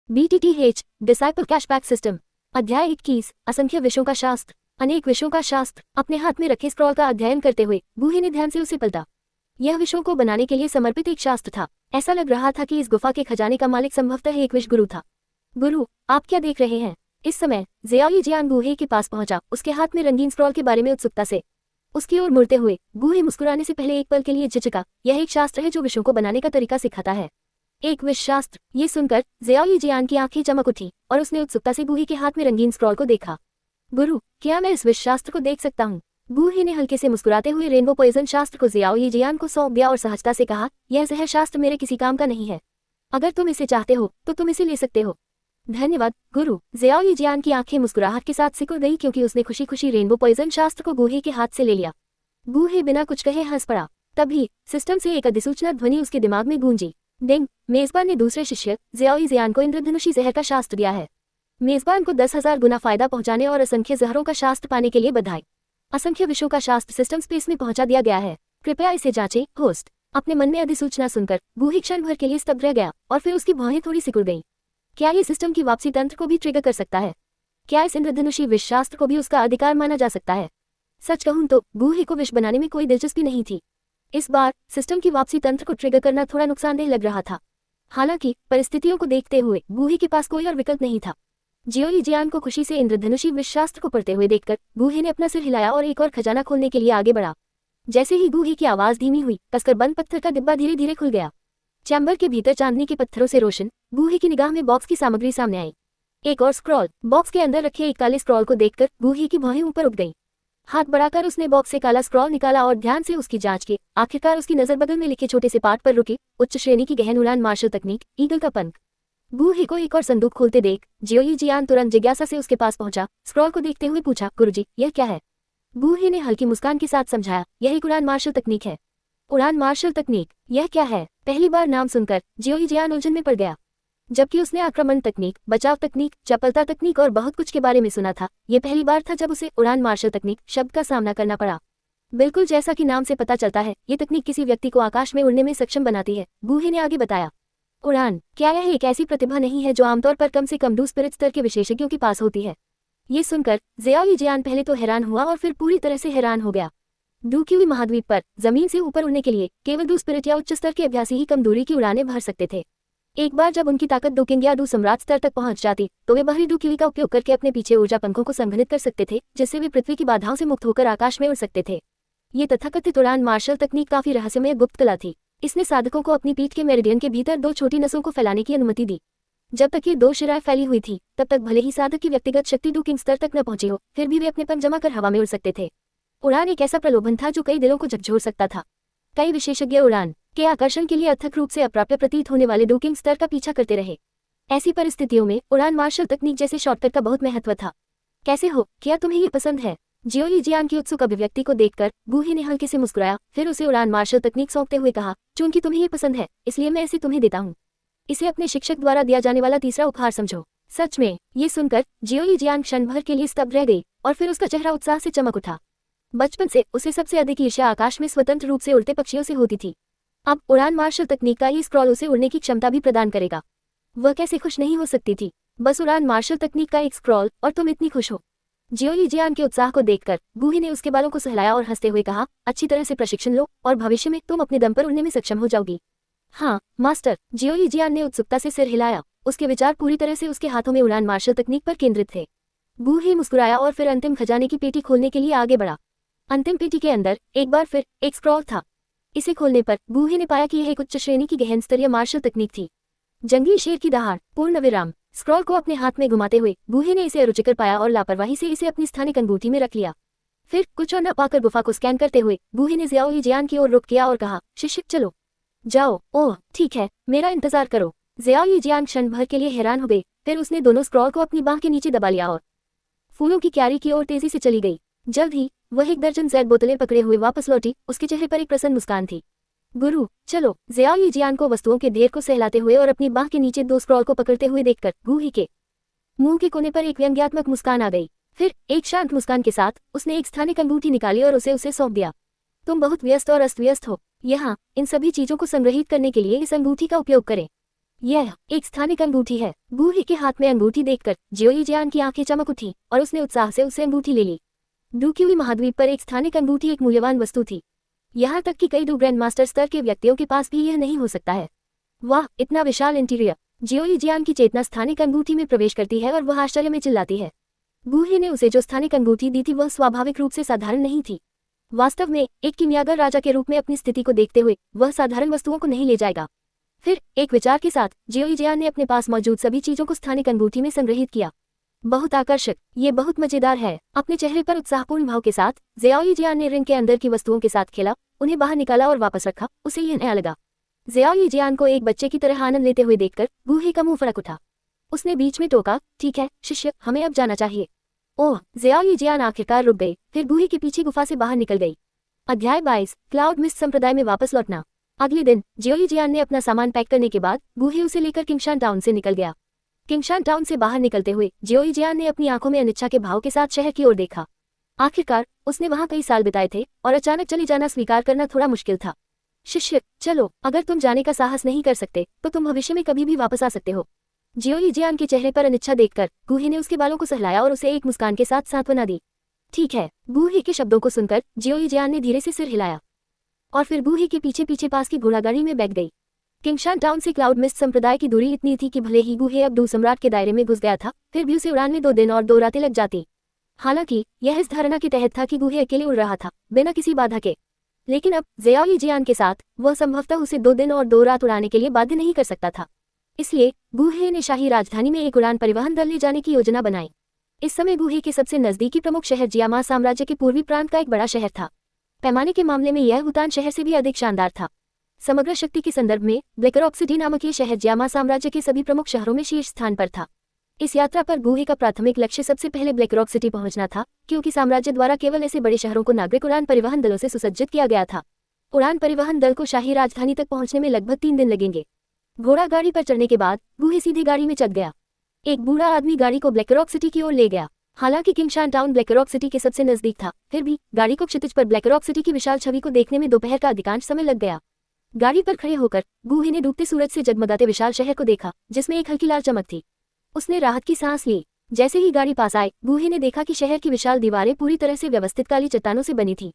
BTTH disciple cashback system. अध्याय 21 असंख्य विषयों का शास्त्र। अनेक विषयों का शास्त्र। अपने हाथ में रखे स्क्रॉल का अध्ययन करते हुए बूहे ने ध्यान से उसे पलटा। यह विषयों को बनाने के लिए समर्पित एक शास्त्र था। ऐसा लग रहा था कि इस गुफा के खजाने का मालिक संभवतः एक विश्व गुरु था। गुरु, आप क्या देख रहे हैं? इस समय ज़ियाओ जियान बूहे के पास पहुंचा, उसके हाथ में रंगीन स्क्रॉल के बारे में उत्सुकता से उसकी ओर मुड़ते हुए बूहे मुस्कुराने से पहले एक पल के लिए झिझका। यह एक शास्त्र है जो विषयों को बनाने का तरीका सिखाता है। एक विश्व शास्त्र। ये सुनकर ज़ियाओ जियान की आंखें चमक उठी और उसने उत्सुकता से बूहे के हाथ में रंगीन स्क्रॉल को देखा। गुरु, क्या मैं इस विश्व शास्त्र को देख सकता हूँ? बूहे ने हल्के से मुस्कुराते हुए रेनबो पॉइजन शास्त्र को ज़ियाओ जियान को सौंप दिया और सहजता से कहा, यह जहर शास्त्र मेरे किसी काम का नहीं है। अगर तुम इसे चाहते हो तो तुम इसे ले सकते हो। धन्यवाद गुरु। ज़ियाओ जियान की आंखें मुस्कुराहट के साथ सिकुड़ गई क्योंकि उसने खुशी खुशी रेनबो पॉइजन शास्त्र को बूहे के हाथ से ले लिया। बूहे बिना कुछ कहे हंस पड़ा। तभी सिस्टम से एक अधिसूचना ध्वनि उसके दिमाग में गूंजी। डिंग, मेजबान ने दूसरे शिष्य ज़ियाओ जियान को इंद्रधनुषी जहर का शास्त्र दिया है। मेजबान को 10,000 गुना फायदा पहुंचाने और असंख्य जहरों का शास्त्र पाने के लिए बधाई। असंख्य विषयों का शास्त्र सिस्टम स्पेस में पहुंचा दिया गया है। कृपया इसे जांचें। होस्ट अपने मन में अधिसूचना सुनकर बूहे क्षण भर के लिए स्तब्ध रह गया और फिर उसकी भौहें थोड़ी सिकुड़ गईं। क्या ये सिस्टम की वापसी तंत्र को भी ट्रिगर कर सकता है? क्या इस इंद्रधनुषी विष शास्त्र को भी उसका अधिकार माना जा सकता है? सच कहूं तो बूहे को विष बनाने में कोई दिलचस्पी नहीं थी। इस बार सिस्टम की वापसी तंत्र को ट्रिगर करना थोड़ा नुकसानदेह लग रहा था। हालांकि परिस्थितियों को देखते हुए बूहे के पास कोई और विकल्प नहीं था। ज़ियाओ जियान को खुशी से इंद्रधनुषी विष शास्त्र को पढ़ते हुए देखकर बूहे ने अपना सिर हिलाया और एक और खजाना खोलने के लिए आगे बढ़ा। जैसे ही बूहे की आवाज धीमी हुई, कसकर बंद पत्थर का डिब्बा धीरे धीरे खुल गया। चैम्बर के भीतर चांदनी के पत्थरों से रोशन बूहे की निगाह में बॉक्स की सामग्री सामने आई। एक और स्क्रॉल। बॉक्स के अंदर रखे एक काले स्क्रॉल को देखकर बूहे की भौहें ऊपर उठ गईं। हाथ बढ़ाकर उसने बॉक्स से काला स्क्रॉल निकाला और ध्यान से उसकी जांच की। आखिरकार उसकी नजर बगल में लिखे छोटे से पाठ पर रुकी। उच्च श्रेणी की गहन उड़ान मार्शल तकनीक, ईगल का पंख। बूहे को एक और संदूक खोलते देख ज़ियाओ जियान तुरंत जिज्ञासा से उसके पास पहुंचा। स्क्रॉल को देखते हुए पूछा, गुरुजी, यह क्या है? बूहे ने हल्की मुस्कान के साथ समझाया, यह एक उड़ान मार्शल तकनीक है। उड़ान मार्शल तकनीक? यह क्या है? पहली बार नाम सुनकर ज़ियाओ जियान उलझन में पड़ गया। जबकि उसने आक्रमण तकनीक, बचाव तकनीक, चपलता तकनीक और बहुत कुछ के बारे में सुना था, ये पहली बार था जब उसे उड़ान मार्शल तकनीक शब्द का सामना करना पड़ा। बिल्कुल जैसा कि नाम से पता चलता है, ये तकनीक किसी व्यक्ति को आकाश में उड़ने में सक्षम बनाती है। बूहे ने आगे बताया। उड़ान? क्या यह एक ऐसी प्रतिभा नहीं है जो आमतौर पर कम से कम डू स्पिरिट स्तर के विशेषज्ञों के पास होती है? ये सुनकर ज़ियाओ जियान पहले तो हैरान हुआ और फिर पूरी तरह से हैरान हो गया। डूक्यूई महाद्वीप पर जमीन से ऊपर उड़ने के लिए केवल डू स्पिरिट या उच्च स्तर के अभ्यासी ही कम दूरी की उड़ानें भर सकते थे। एक बार जब उनकी ताकत डू किंग या डू सम्राट स्तर तक पहुंच जाती तो वे बाहरी डूक्यूई का उपयोग करके अपने पीछे ऊर्जा पंखों को संघनित कर सकते थे, जिससे वे पृथ्वी की बाधाओं से मुक्त होकर आकाश में उड़ सकते थे। ये तथाकथित उड़ान मार्शल तकनीक काफी रहस्यमय गुप्त कला थी। इसने साधकों को अपनी पीठ के मेरिडियन के भीतर 2 छोटी नसों को फैलाने की अनुमति दी। जब तक ये 2 शिराएं फैली हुई थी, तब तक भले ही साधक की व्यक्तिगत शक्ति डू किंग स्तर तक न पहुंची हो, फिर भी वे अपने पंख जमा कर हवा में उड़ सकते थे। उड़ान एक ऐसा प्रलोभन था जो कई दिलों को झकझोर सकता था। कई विशेषज्ञ उड़ान के आकर्षण के लिए अथक रूप से अप्राप्य प्रतीत होने वाले डू किंग स्तर का पीछा करते रहे। ऐसी परिस्थितियों में उड़ान मार्शल तकनीक जैसे शॉर्टकट का बहुत महत्व था। कैसे हो? क्या तुम्हें ये पसंद है? ज़ियाओ जियान की उत्सुक अभिव्यक्ति को देखकर बूहे ने हल्के से मुस्कुराया, फिर उसे उड़ान मार्शल तकनीक सौंपते हुए कहा, चूंकि तुम्हें ये पसंद है इसलिए मैं इसे तुम्हें देता हूँ। इसे अपने शिक्षक द्वारा दिया जाने वाला तीसरा उपहार समझो। सच में? ये सुनकर ज़ियाओ जियान क्षण भर के लिए स्तब्ध रह गई और फिर उसका चेहरा उत्साह से चमक उठा। बचपन से उसे सबसे अधिक ईर्ष्या आकाश में स्वतंत्र रूप से उड़ते पक्षियों से होती थी। अब उड़ान मार्शल तकनीक का ये स्क्रॉल उसे उड़ने की क्षमता भी प्रदान करेगा। वह कैसे खुश नहीं हो सकती थी? बस उड़ान मार्शल तकनीक का एक स्क्रॉल और तुम इतनी खुश हो? ज़ियाओ जियान के उत्साह को देखकर बूहे ने उसके बालों को सहलाया और हंसते हुए कहा, अच्छी तरह से प्रशिक्षण लो और भविष्य में तुम अपने दम पर उड़ने में सक्षम हो जाओगी। हाँ मास्टर। ज़ियाओ जियान ने उत्सुकता से सिर हिलाया। उसके विचार पूरी तरह से उसके हाथों में उड़ान मार्शल तकनीक पर केंद्रित थे। बूहे मुस्कुराया और फिर अंतिम खजाने की पेटी खोलने के लिए आगे बढ़ा। अंतिम पेटी के अंदर एक बार फिर एक स्क्रॉल था। इसे खोलने पर बूहे ने पाया कि यह एक उच्च श्रेणी की गहन स्तरीय मार्शल तकनीक थी। जंगली शेर की दहाड़, पूर्ण विराम। स्क्रॉल को अपने हाथ में घुमाते हुए बूहे ने इसे अरुचिकर पाया और लापरवाही से इसे अपनी स्थानिक अंगूठी में रख लिया। फिर कुछ और न पाकर गुफा को स्कैन करते हुए बूहे ने ज़ियाओ जियान की ओर रुख किया और कहा, शिष्य चलो जाओ। ओह ठीक है, मेरा इंतजार करो। ज़ियाओ जियान क्षण भर के लिए हैरान हो गई। फिर उसने दोनों स्क्रॉल को अपनी बाह के नीचे दबा लिया और फूलों की क्यारी की ओर तेजी से चली गई। जल्द ही वह 1 दर्जन ज़ेड बोतलें पकड़े हुए वापस लौटी। उसके चेहरे पर एक प्रसन्न मुस्कान थी। गुरु चलो। ज़ियाओ जियान को वस्तुओं के ढेर को सहलाते हुए और अपनी बाह के नीचे 2 स्क्रॉल को पकड़ते हुए देखकर बूहे के मुंह के कोने पर एक व्यंग्यात्मक मुस्कान आ गई। फिर एक शांत मुस्कान के साथ उसने एक स्थानिक अंगूठी निकाली और उसे सौंप दिया। तुम बहुत व्यस्त और अस्त व्यस्त हो। यहाँ इन सभी चीजों को संग्रहित करने के लिए इस अंगूठी का उपयोग करें। यह एक स्थानिक अंगूठी है। बूही के हाथ में अंगूठी देखकर जियोई जियान की आंखें चमक उठी और उसने उत्साह से उससे अंगूठी ले ली। डूक्यूई महाद्वीप पर एक स्थानिक अंगूठी एक मूल्यवान वस्तु थी। यहाँ तक कि कई ग्रैंड मास्टर स्तर के व्यक्तियों के पास भी यह नहीं हो सकता है। वाह, इतना विशाल इंटीरियर! जियोई जियान की चेतना स्थानिक अंगूठी में प्रवेश करती है और वह आश्चर्य में चिल्लाती है। बूही ने उसे जो स्थानिक अंगूठी दी थी वह स्वाभाविक रूप से साधारण नहीं थी। वास्तव में एक किमियागर राजा के रूप में अपनी स्थिति को देखते हुए वह साधारण वस्तुओं को नहीं ले जाएगा। फिर एक विचार के साथ जियोई जियान ने अपने पास मौजूद सभी चीजों को स्थानिक अंगूठी में संग्रहित किया। बहुत आकर्षक, ये बहुत मजेदार है। अपने चेहरे पर उत्साहपूर्ण भाव के साथ जियोई जियान ने रिंग के अंदर की वस्तुओं के साथ खेला, उन्हें बाहर निकाला और वापस रखा। उसे यह नया लगा। जियोई जियान को एक बच्चे की तरह आनंद लेते हुए देखकर बूही का मुंह फड़क उठा। उसने बीच में टोका, ठीक है शिष्य, हमें अब जाना चाहिए। ओह, जियोई जियान आखिरकार रुक गई, फिर बूही के पीछे गुफा से बाहर निकल गई। अध्याय 22, क्लाउड मिस्ट संप्रदाय में वापस लौटना। अगले दिन जियोई जियान ने अपना सामान पैक करने के बाद बूही उसे लेकर किंगशान टाउन से निकल गया। किंगशान टाउन से बाहर निकलते हुए जियोई जियान ने अपनी आंखों में अनिच्छा के भाव के साथ शहर की ओर देखा। आखिरकार उसने वहां कई साल बिताए थे और अचानक चले जाना स्वीकार करना थोड़ा मुश्किल था। शिष्य, चलो, अगर तुम जाने का साहस नहीं कर सकते तो तुम भविष्य में कभी भी वापस आ सकते हो। जियोई जियान के चेहरे पर अनिच्छा देखकर बूही ने उसके बालों को सहलाया और उसे एक मुस्कान के साथ सांत्वना दी। ठीक है। बूही के शब्दों को सुनकर जियोई जियान ने धीरे से सिर हिलाया और फिर बूही के पीछे पीछे पास की घोड़ागाड़ी में बैठ गई। किंगशान टाउन से क्लाउड मिस्ट संप्रदाय की दूरी इतनी थी कि भले ही बूही अब डू सम्राट के दायरे में घुस गया था, फिर भी उसे उड़ान में 2 दिन और 2 रातें लग जाती। हालांकि यह इस धारणा के तहत था कि बूही अकेले उड़ रहा था, बिना किसी बाधा के। लेकिन अब जियोई जियान के साथ वह संभवतः उसे 2 दिन और 2 रात उड़ाने के लिए बाध्य नहीं कर सकता था। इसलिए बूही ने शाही राजधानी में एक उड़ान परिवहन दल ले जाने की योजना बनाई। इस समय बूही के सबसे नजदीकी प्रमुख शहर जियामा साम्राज्य के पूर्वी प्रांत का एक बड़ा शहर था। पैमाने के मामले में यह हुतान शहर से भी अधिक शानदार था। समग्र शक्ति के संदर्भ में ब्लैकरॉक सिटी नामक ये शहर जियामा साम्राज्य के सभी प्रमुख शहरों में शीर्ष स्थान पर था। इस यात्रा पर बूही का प्राथमिक लक्ष्य सबसे पहले ब्लैकरॉक सिटी पहुंचना था, क्योंकि साम्राज्य द्वारा केवल ऐसे बड़े शहरों को नागरिक उड़ान परिवहन दलों से सुसज्जित किया गया था। उड़ान परिवहन दल को शाही राजधानी तक पहुंचने में लगभग 3 दिन लगेंगे। घोड़ा गाड़ी पर चढ़ने के बाद बूही सीधी गाड़ी में चढ़ गया। एक बूढ़ा आदमी गाड़ी को ब्लैकरॉक सिटी की ओर ले गया। हालांकि किंगशान टाउन ब्लैकरॉक सिटी के सबसे नजदीक था, फिर भी गाड़ी को क्षितिज पर ब्लैकरॉक सिटी की विशाल छवि को देखने में दोपहर का अधिकांश समय लग गया। गाड़ी पर खड़े होकर बूही ने डूबते सूरज से जगमगाते विशाल शहर को देखा, जिसमें एक हल्की लाल चमक थी। उसने राहत की सांस ली। जैसे ही गाड़ी पास आई, बूही ने देखा कि शहर की विशाल दीवारें पूरी तरह से व्यवस्थित काली चट्टानों से बनी थी।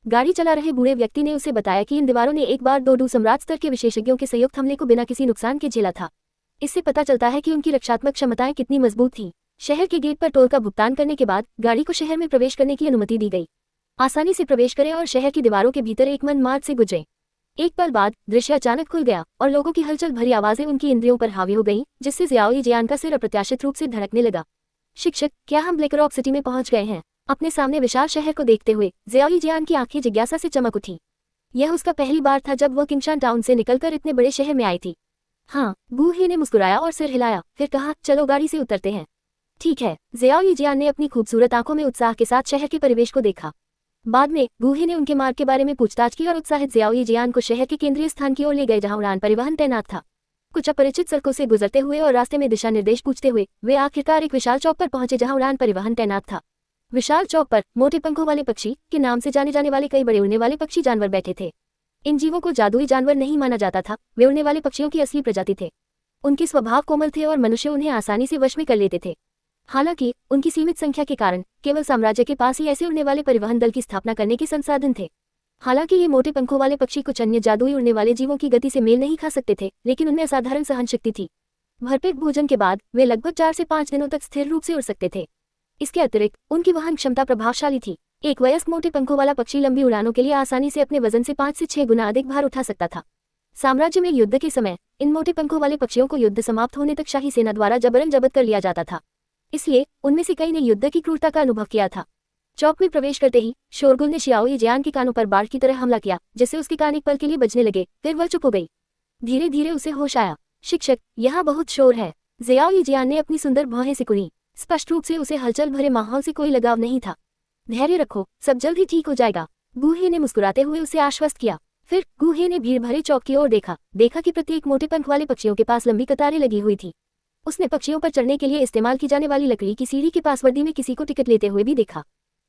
गाड़ी चला रहे बूढ़े व्यक्ति ने उसे बताया कि इन दीवारों ने एक बार 2 डू सम्राट स्तर के विशेषज्ञों के संयुक्त हमले को बिना किसी नुकसान के झेला था। इससे पता चलता है कि उनकी रक्षात्मक क्षमताएं कितनी मजबूत थीं। शहर के गेट पर टोल का भुगतान करने के बाद गाड़ी को शहर में प्रवेश करने की अनुमति दी गई। आसानी से प्रवेश करें और शहर की दीवारों के भीतर एक मन मार्ग से गुजरें। एक पल बाद दृश्य अचानक खुल गया और लोगों की हलचल भरी आवाजें उनकी इंद्रियों पर हावी हो गईं, जिससे जियोई जियान का सिर अप्रत्याशित रूप से धड़कने लगा। शिक्षक, क्या हम ब्लैकरॉक सिटी में पहुंच गए हैं? अपने सामने विशाल शहर को देखते हुए जियोई जियान की आंखें जिज्ञासा से चमक उठी। यह उसका पहली बार था जब वह किंगशान टाउन से निकलकर इतने बड़े शहर में आई थी। हाँ, बूही ने मुस्कुराया और सिर हिलाया, फिर कहा, चलो गाड़ी से उतरते हैं। ठीक है। जियोई जियान ने अपनी खूबसूरत आंखों में उत्साह के साथ शहर के परिवेश को देखा। बाद में बूही ने उनके मार्ग के बारे में पूछताछ की और उत्साहित जियोई जियान को शहर के केंद्रीय स्थान की ओर ले गए, जहां उड़ान परिवहन तैनात था। कुछ अपरिचित सड़कों से गुजरते हुए और रास्ते में दिशा निर्देश पूछते हुए वे आखिरकार एक विशाल चौक पर पहुंचे, जहां उड़ान परिवहन तैनात था। विशाल चौक पर मोटे पंखों वाले पक्षी के नाम से जाने जाने वाले कई बड़े उड़ने वाले पक्षी जानवर बैठे थे। इन जीवों को जादुई जानवर नहीं माना जाता था, वे उड़ने वाले पक्षियों की असली प्रजाति थे। उनके स्वभाव कोमल थे और मनुष्य उन्हें आसानी से वश में कर लेते थे। हालांकि उनकी सीमित संख्या के कारण केवल साम्राज्य के पास ही ऐसे उड़ने वाले परिवहन दल की स्थापना करने के संसाधन थे। हालांकि ये मोटे पंखों वाले पक्षी कुछ अन्य जादुई उड़ने वाले जीवों की गति से मेल नहीं खा सकते थे, लेकिन उनमें असाधारण सहन शक्ति थी। भरपेट भोजन के बाद वे लगभग 4 से 5 दिनों तक स्थिर रूप से उड़ सकते थे। इसके अतिरिक्त उनकी वहन क्षमता प्रभावशाली थी। एक वयस्क मोटे पंखों वाला पक्षी लंबी उड़ानों के लिए आसानी से अपने वजन से 5 से 6 गुना अधिक भार उठा सकता था। साम्राज्य में युद्ध के समय इन मोटे पंखों वाले पक्षियों को युद्ध समाप्त होने तक शाही सेना द्वारा जबरन जब्त कर लिया जाता था। इसलिए उनमें से कई ने युद्ध की क्रूरता का अनुभव किया था। चौक में प्रवेश करते ही शोरगुल ने जियोई जियान के कानों पर बाढ़ की तरह हमला किया, जिससे उसके कान एक पल के लिए बजने लगे, फिर वह चुप हो गई। धीरे धीरे उसे होश आया। शिक्षक, यहाँ बहुत शोर है। जियोई जियान ने अपनी सुंदर भौहें सिकुड़ी। स्पष्ट रूप से उसे हलचल भरे माहौल से कोई लगाव नहीं था। धैर्य रखो, सब जल्द ही ठीक हो जाएगा, बूही ने मुस्कुराते हुए उसे आश्वस्त किया। फिर बूही ने भीड़ भरे चौक की ओर देखा कि प्रत्येक मोटे पंख वाले पक्षियों के पास लंबी कतारें लगी हुई थी। उसने पक्षियों पर चढ़ने के लिए इस्तेमाल की जाने वाली लकड़ी की सीढ़ी के पास वर्दी में किसी को टिकट लेते हुए भी देखा।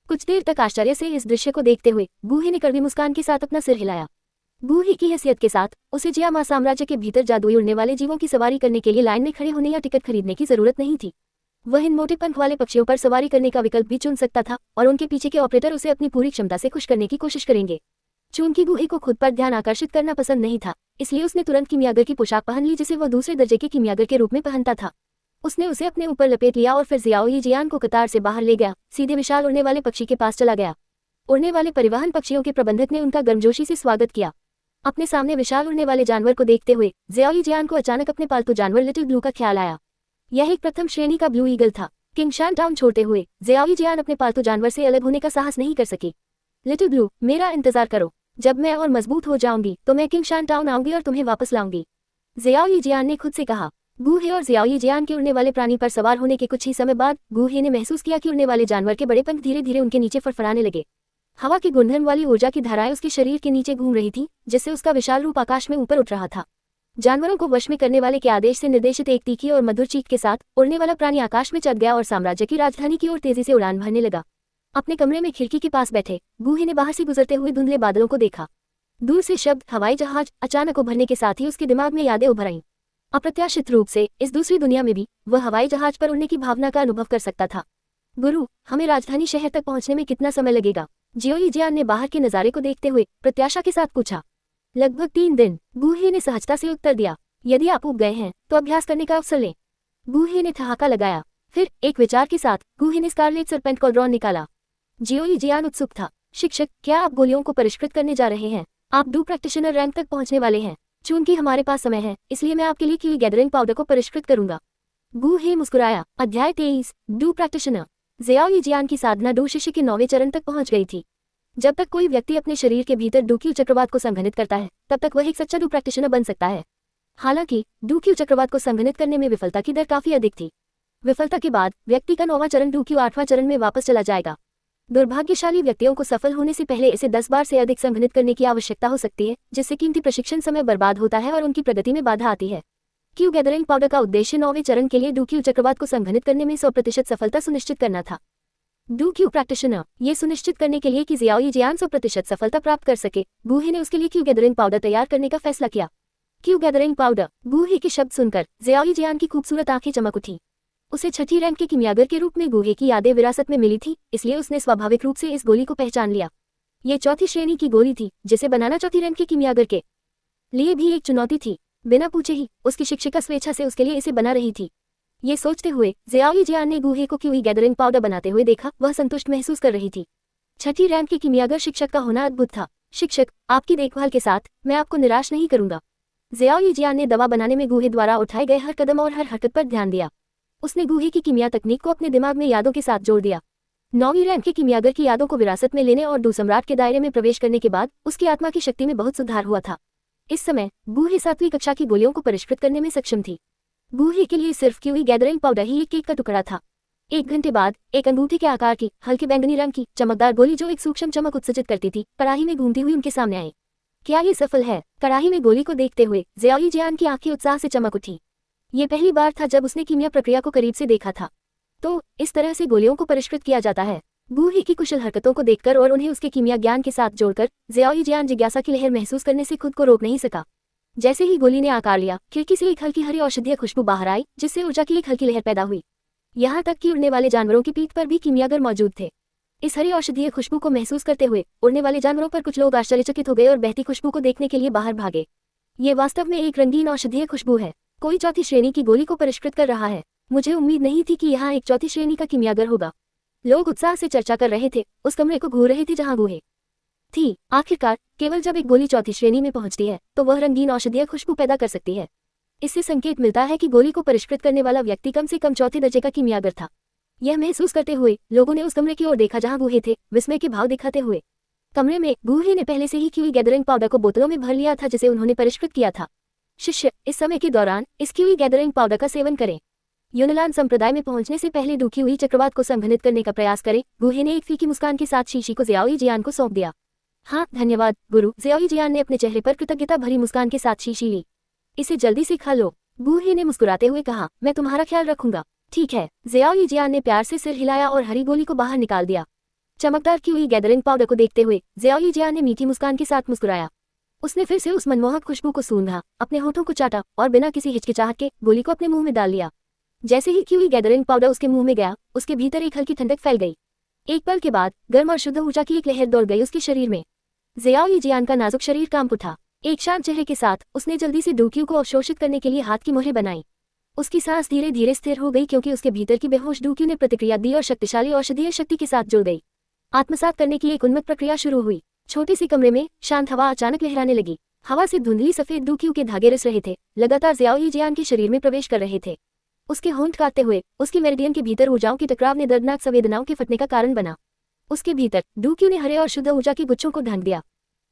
कुछ देर तक आश्चर्य से इस दृश्य को देखते हुए बूही ने कड़वी मुस्कान के साथ अपना सिर हिलाया। गू ही की हैसियत के साथ उसे जियामा साम्राज्य के भीतर जादुई उड़ने वाले जीवों की सवारी करने के लिए लाइन में खड़े होने या टिकट खरीदने की जरूरत नहीं थी। वह इन मोटे पंख वाले पक्षियों पर सवारी करने का विकल्प भी चुन सकता था और उनके पीछे के ऑपरेटर उसे अपनी पूरी क्षमता से खुश करने की कोशिश करेंगे। चूंकि गूही को खुद पर ध्यान आकर्षित करना पसंद नहीं था, इसलिए उसने तुरंत कीमियागर की पोशाक पहन ली जिसे वह दूसरे दर्जे के कीमियागर के रूप में पहनता था। उसने उसे अपने ऊपर लपेट लिया और फिर जियाओ यीजियान को कतार से बाहर ले गया, सीधे विशाल उड़ने वाले पक्षी के पास चला गया। उड़ने वाले परिवहन पक्षियों के प्रबंधक ने उनका गर्मजोशी से स्वागत किया। अपने सामने विशाल उड़ने वाले जानवर को देखते हुए जियाओ यीजियान को अचानक अपने पालतू जानवर लिटिल ब्लू का ख्याल आया। यह एक प्रथम श्रेणी का ब्लू ईगल था। किंगशान टाउन छोड़ते हुए जियाओ यीजियान अपने पालतू जानवर से अलग होने का साहस नहीं कर सकी। लिटिल ब्लू, मेरा इंतजार करो। जब मैं और मजबूत हो जाऊंगी तो मैं किंगशान टाउन आऊंगी और तुम्हें वापस लाऊंगी, जियाओ यीजियान ने खुद से कहा। गूहे और जियाओ यीजियान के उड़ने वाले प्राणी पर सवार होने के कुछ ही समय बाद गूहे ने महसूस किया कि उड़ने वाले जानवर के बड़े पंख धीरे धीरे उनके नीचे फड़फड़ाने लगे। हवा की गुणधर्म वाली ऊर्जा की धाराएं उसके शरीर के नीचे घूम रही थी, जिससे उसका विशाल रूप आकाश में ऊपर उठ रहा था। जानवरों को वश में करने वाले के आदेश से निर्देशित एक तीखी और मधुर चीख के साथ उड़ने वाला प्राणी आकाश में चढ़ गया और साम्राज्य की राजधानी की ओर तेजी से उड़ान भरने लगा। अपने कमरे में खिड़की के पास बैठे गूहे ने बाहर से गुजरते हुए धुंधले बादलों को देखा। दूर से शब्द हवाई जहाज अचानक उभरने के साथ ही उसके दिमाग में यादें उभर आईं। अप्रत्याशित रूप से इस दूसरी दुनिया में भी वह हवाई जहाज पर उड़ने की भावना का अनुभव कर सकता था। गुरु, हमें राजधानी शहर तक पहुंचने में कितना समय लगेगा? जियाओ यीजियान ने बाहर के नजारे को देखते हुए प्रत्याशा के साथ पूछा। लगभग 3 दिन, गूहे ने सहजता से उत्तर दिया। यदि आप ऊब गए हैं तो अभ्यास करने का अवसर लें। गूहे ने ठहाका लगाया। फिर एक विचार के साथ गूहे ने स्कारलेट सरपेंट कॉल्ड्रॉन निकाला। जियाओ यीजियान उत्सुक था। शिक्षक, क्या आप गोलियों को परिष्कृत करने जा रहे हैं? आप डू प्रैक्टिशनर रैंक तक पहुंचने वाले हैं। चूंकि हमारे पास समय है, इसलिए मैं आपके लिए क्यूई गैदरिंग पाउडर को परिष्कृत करूंगा। गूहे मुस्कुराया। अध्याय 23, डू प्रैक्टिशनर। जियाओ यीजियान की साधना डू शिष्य के 9वें चरण तक पहुंच गई थी। जब तक कोई व्यक्ति अपने शरीर के भीतर डूक्यू चक्रवात को संघनित करता है, तब तक वह एक सच्चा डू प्रैक्टिशनर बन सकता है। हालांकि डूक्यू चक्रवात को संघनित करने में विफलता की दर काफी अधिक थी। विफलता के बाद व्यक्ति का 9वां चरण डूक्यू 8वां चरण में वापस चला जाएगा। दुर्भाग्यशाली व्यक्तियों को सफल होने से पहले इसे 10 बार से अधिक संघनित करने की आवश्यकता हो सकती है, जिससे कीमती प्रशिक्षण समय बर्बाद होता है और उनकी प्रगति में बाधा आती है। क्यू गैदरिंग पाउडर का उद्देश्य 9वें चरण के लिए डूक्यू चक्रवात को संघनित करने में 100% सफलता सुनिश्चित करना था। डूक्यू प्रैक्टिशनर, ये सुनिश्चित करने के लिए कि जियाओ यीजियान 100% सफलता प्राप्त कर सके, गूहे ने उसके लिए क्यू गैदरिंग पाउडर तैयार करने का फैसला किया। Q gathering powder. गूहे के शब्द सुनकर जियाओ यीजियान की खूबसूरत आंखें चमक उठी। उसे छठी रैंक के कीमियागर के रूप में गूहे की यादें विरासत में मिली थी, इसलिए उसने स्वाभाविक रूप से इस गोली को पहचान लिया। ये चौथी श्रेणी की गोली थी, जिसे बनाना चौथी रैंक के कीमियागर के लिए भी एक चुनौती थी। बिना पूछे ही उसकी शिक्षिका स्वेच्छा से उसके लिए इसे बना रही थी। ये सोचते हुए जियाओ यीजियान ने गूहे को क्यूई गैदरिंग पाउडर बनाते हुए देखा। वह संतुष्ट महसूस कर रही थी। छठी रैंक के कीमियागर शिक्षक का होना अद्भुत था। शिक्षक, आपकी देखभाल के साथ मैं आपको निराश नहीं करूंगा। जियाओ यीजियान ने दवा बनाने में गूहे द्वारा उठाए गए हर कदम और हर हरकत पर ध्यान दिया। उसने गूहे की कीमिया तकनीक को अपने दिमाग में यादों के साथ जोड़ दिया। 9वीं रैंक के कीमियागर की यादों को विरासत में लेने और डू सम्राट के दायरे में प्रवेश करने के बाद उसकी आत्मा की शक्ति में बहुत सुधार हुआ था। इस समय गूहे 7वीं कक्षा की गोलियों को परिष्कृत करने में सक्षम थी। गूहे के लिए सिर्फ क्यूई गैदरिंग पाउडर ही एक केक का टुकड़ा था। 1 घंटे बाद एक अंगूठी के आकार की हल्के बैंगनी रंग की चमकदार गोली जो एक सूक्ष्म चमक उत्सर्जित करती थी, कड़ाही में घूमती हुई उनके सामने आई। क्या ये सफल है? कड़ाही में गोली को देखते हुए जियाओ यीजियान की आंखें उत्साह से चमक उठी। ये पहली बार था जब उसने कीमिया प्रक्रिया को करीब से देखा था। तो इस तरह से गोलियों को परिष्कृत किया जाता है। गूहे की कुशल हरकतों को देखकर और उन्हें उसके कीमिया ज्ञान के साथ जोड़कर जियाओ यीजियान जिज्ञासा की लहर महसूस करने से खुद को रोक नहीं सका। जैसे ही गोली ने आकार लिया, खिड़की से एक हल्की हरी औषधीय खुशबू बाहर आई, जिससे ऊर्जा की एक हल्की लहर पैदा हुई। यहाँ तक कि उड़ने वाले जानवरों की पीठ पर भी कीमियागर मौजूद थे। इस हरी औषधीय खुशबू को महसूस करते हुए उड़ने वाले जानवरों पर कुछ लोग आश्चर्यचकित हो गए और बहती खुशबू को देखने के लिए बाहर भागे। ये वास्तव में एक रंगीन औषधीय खुशबू है। कोई चौथी श्रेणी की गोली को परिष्कृत कर रहा है। मुझे उम्मीद नहीं थी कि यहाँ एक चौथी श्रेणी का कीमियागर होगा। लोग उत्साह से चर्चा कर रहे थे, उस कमरे को घूर रहे थे जहाँ गूहे थी। आखिरकार केवल जब एक गोली चौथी श्रेणी में पहुंचती है तो वह रंगीन औषधीय खुशबू पैदा कर सकती है। इससे संकेत मिलता है कि गोली को परिष्कृत करने वाला व्यक्ति कम से कम चौथे दर्जे का कीमियागर था। यह महसूस करते हुए लोगों ने उस कमरे की ओर देखा जहाँ गूहे थे, विस्मय के भाव दिखाते हुए। कमरे में गूहे ने पहले से ही क्यूई गैदरिंग पाउडर को बोतलों में भर लिया था, जिसे उन्होंने परिष्कृत किया था। शिष्य, इस समय के दौरान इस क्यूई गैदरिंग पाउडर का सेवन करें। यूनान संप्रदाय में पहुंचने से पहले डूकी हुई चक्रवात को संघनित करने का प्रयास करें। गूहे ने एक फीकी मुस्कान के साथ शीशी को जियाओ यीजियान को सौंप दिया। हाँ, धन्यवाद गुरु। जियाओ यीजियान ने अपने चेहरे पर कृतज्ञता भरी मुस्कान के साथ शीशी ली। इसे जल्दी से खा लो, गूहे ने मुस्कुराते हुए कहा। मैं तुम्हारा ख्याल रखूंगा। ठीक है। जियाओ यीजियान ने प्यार से सिर हिलाया और हरी गोली को बाहर निकाल दिया। चमकदार क्यूई गैदरिंग पाउडर को देखते हुए जियाओ यीजियान ने मीठी मुस्कान के साथ मुस्कुराया। उसने फिर से उस मनमोहक खुशबू को सूंघा, अपने होठों को चाटा और बिना किसी हिचकिचाहट के गोली को अपने मुंह में डाल लिया। जैसे ही क्यूई गैदरिंग पाउडर उसके मुंह में गया, उसके भीतर एक हल्की ठंडक फैल गई। एक पल के बाद गर्म और शुद्ध ऊर्जा की एक लहर दौड़ गई उसके शरीर में। ज़ियाओ यीजियान का नाजुक शरीर कांप उठा। एक शांत चेहरे के साथ उसने जल्दी से डूक्यू को अवशोषित करने के लिए हाथ की मुहरें बनाई। उसकी सांस धीरे धीरे स्थिर हो गई क्योंकि उसके भीतर की बेहोश डूक्यू ने प्रतिक्रिया दी और शक्तिशाली औषधीय शक्ति के साथ जुड़ गई। आत्मसात करने की एक उन्मत्त प्रक्रिया शुरू हुई। छोटी सी कमरे में शांत हवा अचानक लहराने लगी। हवा से धुंधली सफेद डूक्यू के धागे रिस रहे थे, लगातार ज़ियाओ यीजियान के शरीर में प्रवेश कर रहे थे। उसके होंठ काटते हुए उसकी मेरिडियन के भीतर ऊर्जाओं की टकराव ने दर्दनाक संवेदनाओं के फटने का कारण बना। उसके भीतर डूक्यू ने हरे और शुद्ध ऊर्जा के गुच्छों को ढांक दिया।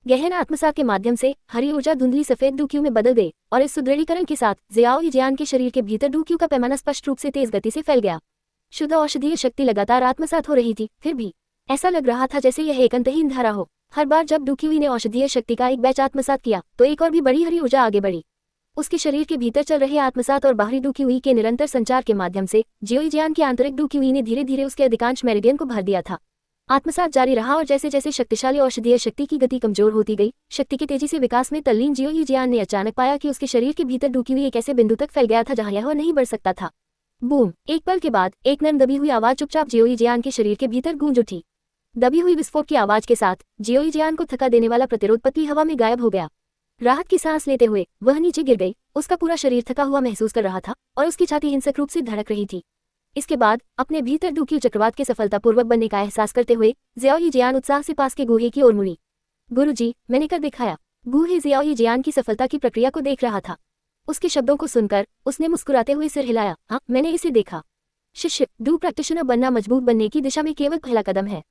गहन आत्मसात के माध्यम से हरी ऊर्जा धुंधली सफेद डूक्यू में बदल गई और इस सुदृढ़ीकरण के साथ ज़ियाओ यीजियान के शरीर के भीतर डूक्यू का पैमाना स्पष्ट रूप से तेज गति से फैल गया। शुद्ध औषधीय शक्ति लगातार आत्मसात हो रही थी, फिर भी ऐसा लग रहा था जैसे यह एक अंतहीन धारा हो। हर बार जब डूक्यू ने औषधीय शक्ति का एक बैच आत्मसात किया तो एक और भी बड़ी हरी ऊर्जा आगे बढ़ी। उसके शरीर के भीतर चल रहे आत्मसात और बाहरी डूक्यू के निरंतर संचार के माध्यम से ज़ियाओ यीजियान के आंतरिक डूक्यू ने धीरे धीरे उसके अधिकांश मेरिडियन को भर दिया था। आत्मसात जारी रहा और जैसे जैसे शक्तिशाली औषधीय शक्ति की गति कमजोर होती गई, शक्ति के तेजी से विकास में तल्लीन ज़ियाओ यीजियान ने अचानक पाया कि उसके शरीर के भीतर डूक्यू एक ऐसे बिंदु तक फैल गया था जहां यह नहीं बढ़ सकता था। बूम! एक पल के बाद एक नर्म दबी हुई आवाज चुपचाप ज़ियाओ यीजियान के शरीर के भीतर गूंज उठी। दबी हुई विस्फोट की आवाज के साथ ज़ियाओ यीजियान को थका देने वाला प्रतिरोध पतली हवा में गायब हो गया। राहत की सांस लेते हुए वह नीचे गिर गई। उसका पूरा शरीर थका हुआ महसूस कर रहा था और उसकी छाती हिंसक रूप से धड़क रही थी। इसके बाद अपने भीतर डूक्यू चक्रवात के सफलतापूर्वक बनने का एहसास करते हुए ज़ियाओ यीजियान उत्साह से पास के गूहे की ओर मुड़ी। गुरुजी, मैंने कर दिखाया। गूहे ज़ियाओ यीजियान की सफलता की प्रक्रिया को देख रहा था। उसके शब्दों को सुनकर उसने मुस्कुराते हुए सिर हिलाया। हाँ, मैंने इसे देखा। शिष्य, डू प्रैक्टिशनर बनना मजबूत बनने की दिशा में केवल पहला कदम है।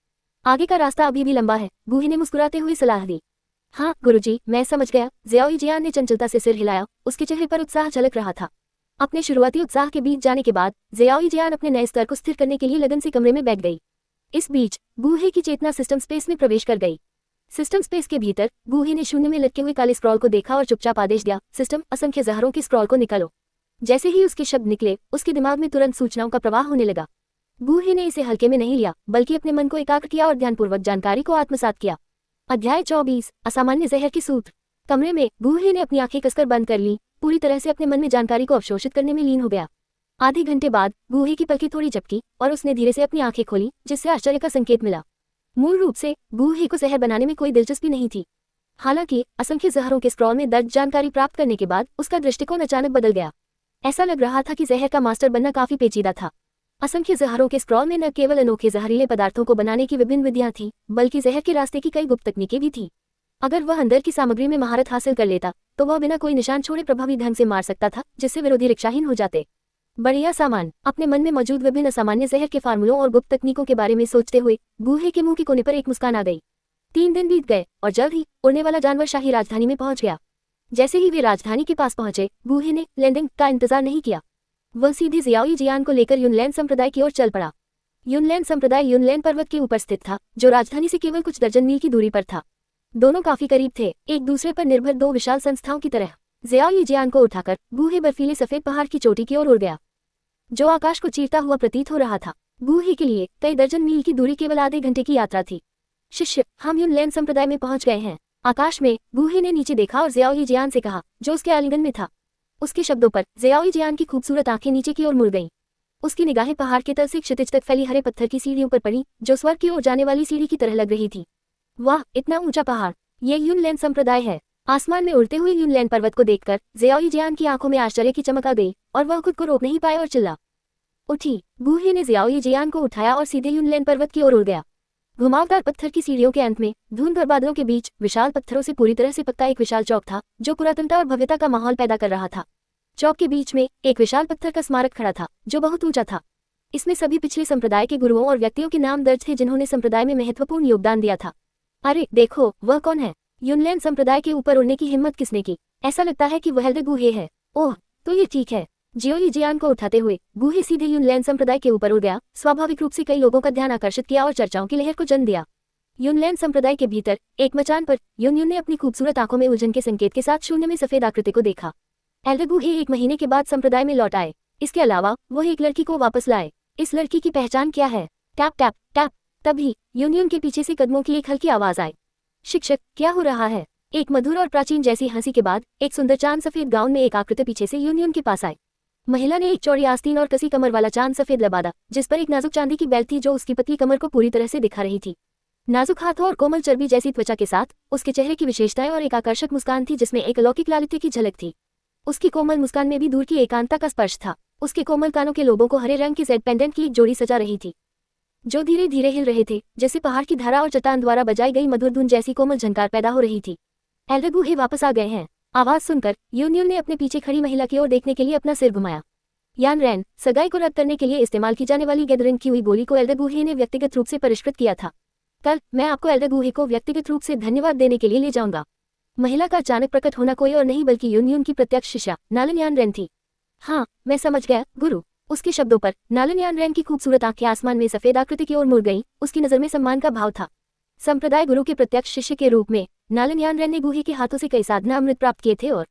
आगे का रास्ता अभी भी लंबा है, गूहे ने मुस्कुराते हुए सलाह दी। हाँ गुरुजी, मैं समझ गया। ज़ियाओ यीजियान ने चंचलता से सिर हिलाया। उसके चेहरे पर उत्साह झलक रहा था। अपने शुरुआती उत्साह के बीच जाने के बाद ज़ियाओ यीजियान अपने नए स्तर को स्थिर करने के लिए लगन से कमरे में बैठ गई। इस बीच गूहे की चेतना सिस्टम स्पेस में प्रवेश कर गई। सिस्टम स्पेस के भीतर गूहे ने शून्य में लटके हुए काले स्क्रॉल को देखा और चुपचाप आदेश दिया, सिस्टम, असंख्य जहरों के स्क्रॉल को निकालो। जैसे ही उसके शब्द निकले, उसके दिमाग में तुरंत सूचनाओं का प्रवाह होने लगा। गूहे ने इसे हल्के में नहीं लिया, बल्कि अपने मन को एकाग्र किया और ध्यानपूर्वक जानकारी को आत्मसात किया। अध्याय 24, असामान्य जहर के सूत्र। कमरे में गूहे ने अपनी आंखें कसकर बंद कर ली, पूरी तरह से अपने मन में जानकारी को अवशोषित करने में लीन हो गया। आधे घंटे बाद गूहे की पलकें थोड़ी झपकी और उसने धीरे से अपनी आंखें खोली, जिससे आश्चर्य का संकेत मिला। मूल रूप से गूहे को जहर बनाने में कोई दिलचस्पी नहीं थी। हालांकि असंख्य जहरों के स्क्रॉल में दर्ज जानकारी प्राप्त करने के बाद उसका दृष्टिकोण अचानक बदल गया। ऐसा लग रहा था कि जहर का मास्टर बनना काफी पेचीदा था। असंख्य जहरों के स्क्रॉल में न केवल अनोखे जहरीले पदार्थों को बनाने की विभिन्न विधियां थीं, बल्कि जहर के रास्ते की कई गुप्त तकनीकें भी थीं। अगर वह अंदर की सामग्री में महारत हासिल कर लेता तो वह बिना कोई निशान छोड़े प्रभावी ढंग से मार सकता था, जिससे विरोधी रिक्शाहीन हो जाते। बढ़िया सामान। अपने मन में मौजूद विभिन्न असामान्य जहर के फार्मूलों और गुप्त तकनीकों के बारे में सोचते हुए गूहे के मुंह के कोने पर एक मुस्कान आ गई। 3 दिन बीत गए और जल्द ही उड़ने वाला जानवर शाही राजधानी में पहुंच गया। जैसे ही वे राजधानी के पास पहुंचे, गूहे ने लैंडिंग का इंतजार नहीं किया। वह सीधे ज़ियाओ यीजियान को लेकर युनलैन संप्रदाय की ओर चल पड़ा। युनलैन संप्रदाय युनलैन पर्वत के ऊपर स्थित था, जो राजधानी से केवल कुछ दर्जन मील की दूरी पर था। दोनों काफी करीब थे, एक दूसरे पर निर्भर दो विशाल संस्थाओं की तरह। ज़ियाओ यीजियान को उठाकर गूहे बर्फीले सफेद पहाड़ की चोटी की ओर उड़ गया, जो आकाश को चीरता हुआ प्रतीत हो रहा था। गूहे के लिए कई दर्जन मील की दूरी केवल आधे घंटे की यात्रा थी। शिष्य, हम युनलैन संप्रदाय में पहुंच गए हैं। आकाश में गूहे ने नीचे देखा और ज़ियाओ यीजियान से कहा, जो उसके आलिंगन में था। उसके शब्दों पर ज़ियाओ यीजियान की खूबसूरत आंखें नीचे की ओर मुड़ गईं। उसकी निगाहें पहाड़ के तल से क्षितिज तक फैली हरे पत्थर की सीढ़ियों पर पड़ी, जो स्वर्ग की ओर जाने वाली सीढ़ी की तरह लग रही थी। वाह, इतना ऊंचा पहाड़! ये युनलैन संप्रदाय है। आसमान में उड़ते हुए युनलैन पर्वत को देखकर ज़ियाओ यीजियान की आंखों में आश्चर्य की चमक आ गई और वह खुद को रोक नहीं पाए और चिल्ला उठी। गूहे ने ज़ियाओ यीजियान को उठाया और सीधे युनलैन पर्वत की ओर उड़ गया। घुमावदार पत्थर की सीढ़ियों के अंत में धुंध और बादलों के बीच विशाल पत्थरों से पूरी तरह से पक्का एक विशाल चौक था, जो पुरातनता और भव्यता का माहौल पैदा कर रहा था। चौक के बीच में एक विशाल पत्थर का स्मारक खड़ा था, जो बहुत ऊंचा था। इसमें सभी पिछले संप्रदाय के गुरुओं और व्यक्तियों के नाम दर्ज थे, जिन्होंने संप्रदाय में महत्वपूर्ण योगदान दिया था। अरे देखो, वह कौन है? युनलैन संप्रदाय के ऊपर उड़ने की हिम्मत किसने की? ऐसा लगता है कि वह गूहे है। ओह, तो ये ठीक है। ज़ियाओ यीजियान को उठाते हुए गूहे सीधे युनलैन संप्रदाय के ऊपर उड़ गया। स्वाभाविक रूप से कई लोगों का ध्यान आकर्षित किया और चर्चाओं की लहर को जन्म दिया। युनलैन संप्रदाय के भीतर एक मचान पर युन ने अपनी खूबसूरत आंखों में उलझन के संकेत के साथ शून्य में सफेद आकृति को देखा। एल्डर गूहे 1 महीने के बाद संप्रदाय में लौट आए। इसके अलावा वह एक लड़की को वापस लाए। इस लड़की की पहचान क्या है? Tap tap tap. तभी युन के पीछे से कदमों की एक हल्की आवाज आई। शिक्षक, क्या हो रहा है? एक मधुर और प्राचीन जैसी हंसी के बाद एक सुंदर चांद सफेद गाउन में एक आकृति पीछे से यूनियन के पास आई। महिला ने एक चौड़ी आस्तीन और कसी कमर वाला चांद सफेद लबादा, जिस पर एक नाजुक चांदी की बेल्ट थी जो उसकी पतली कमर को पूरी तरह से दिखा रही थी। नाजुक हाथों और कोमल चर्बी जैसी त्वचा के साथ उसके चेहरे की विशेषताएं और एक आकर्षक मुस्कान थी जिसमें एक अलौकिक लालित्य की झलक थी। उसकी कोमल मुस्कान में भी दूर की एकांतता का स्पर्श था। उसके कोमल कानों के लोबों को हरे रंग की जेड पेंडेंट की एक जोड़ी सजा रही थी, जो धीरे धीरे हिल रहे थे, जैसे पहाड़ की धारा और चट्टान द्वारा बजाई गई मधुर धुन जैसी कोमल झंकार पैदा हो रही थी। एल्डर गूहे वापस आ गए हैं। आवाज सुनकर यूनियन ने अपने पीछे खड़ी महिला की ओर देखने के लिए अपना सिर घुमाया। यान रैन, सगाई को रद्द करने के लिए इस्तेमाल की जाने वाली गैदरिन की हुई बोली को एल्डर गूहे ने व्यक्तिगत रूप से परिष्कृत किया था। कल मैं आपको एल्डर गूहे को व्यक्तिगत रूप से धन्यवाद देने के लिए ले जाऊंगा। महिला का अचानक प्रकट होना कोई और नहीं बल्कि यूनियन की प्रत्यक्ष शिष्या नालन यान रैन थी। हाँ, मैं समझ गया गुरु। उसके शब्दों पर नालन यान रैन की खूबसूरत आंखें आसमान में सफेद आकृति की ओर मुड़ गईं। उसकी नजर में सम्मान का भाव था। संप्रदाय गुरु के प्रत्यक्ष शिष्य के रूप में नालन यान रैन ने गूहे के हाथों से कई साधना अमृत प्राप्त किए थे और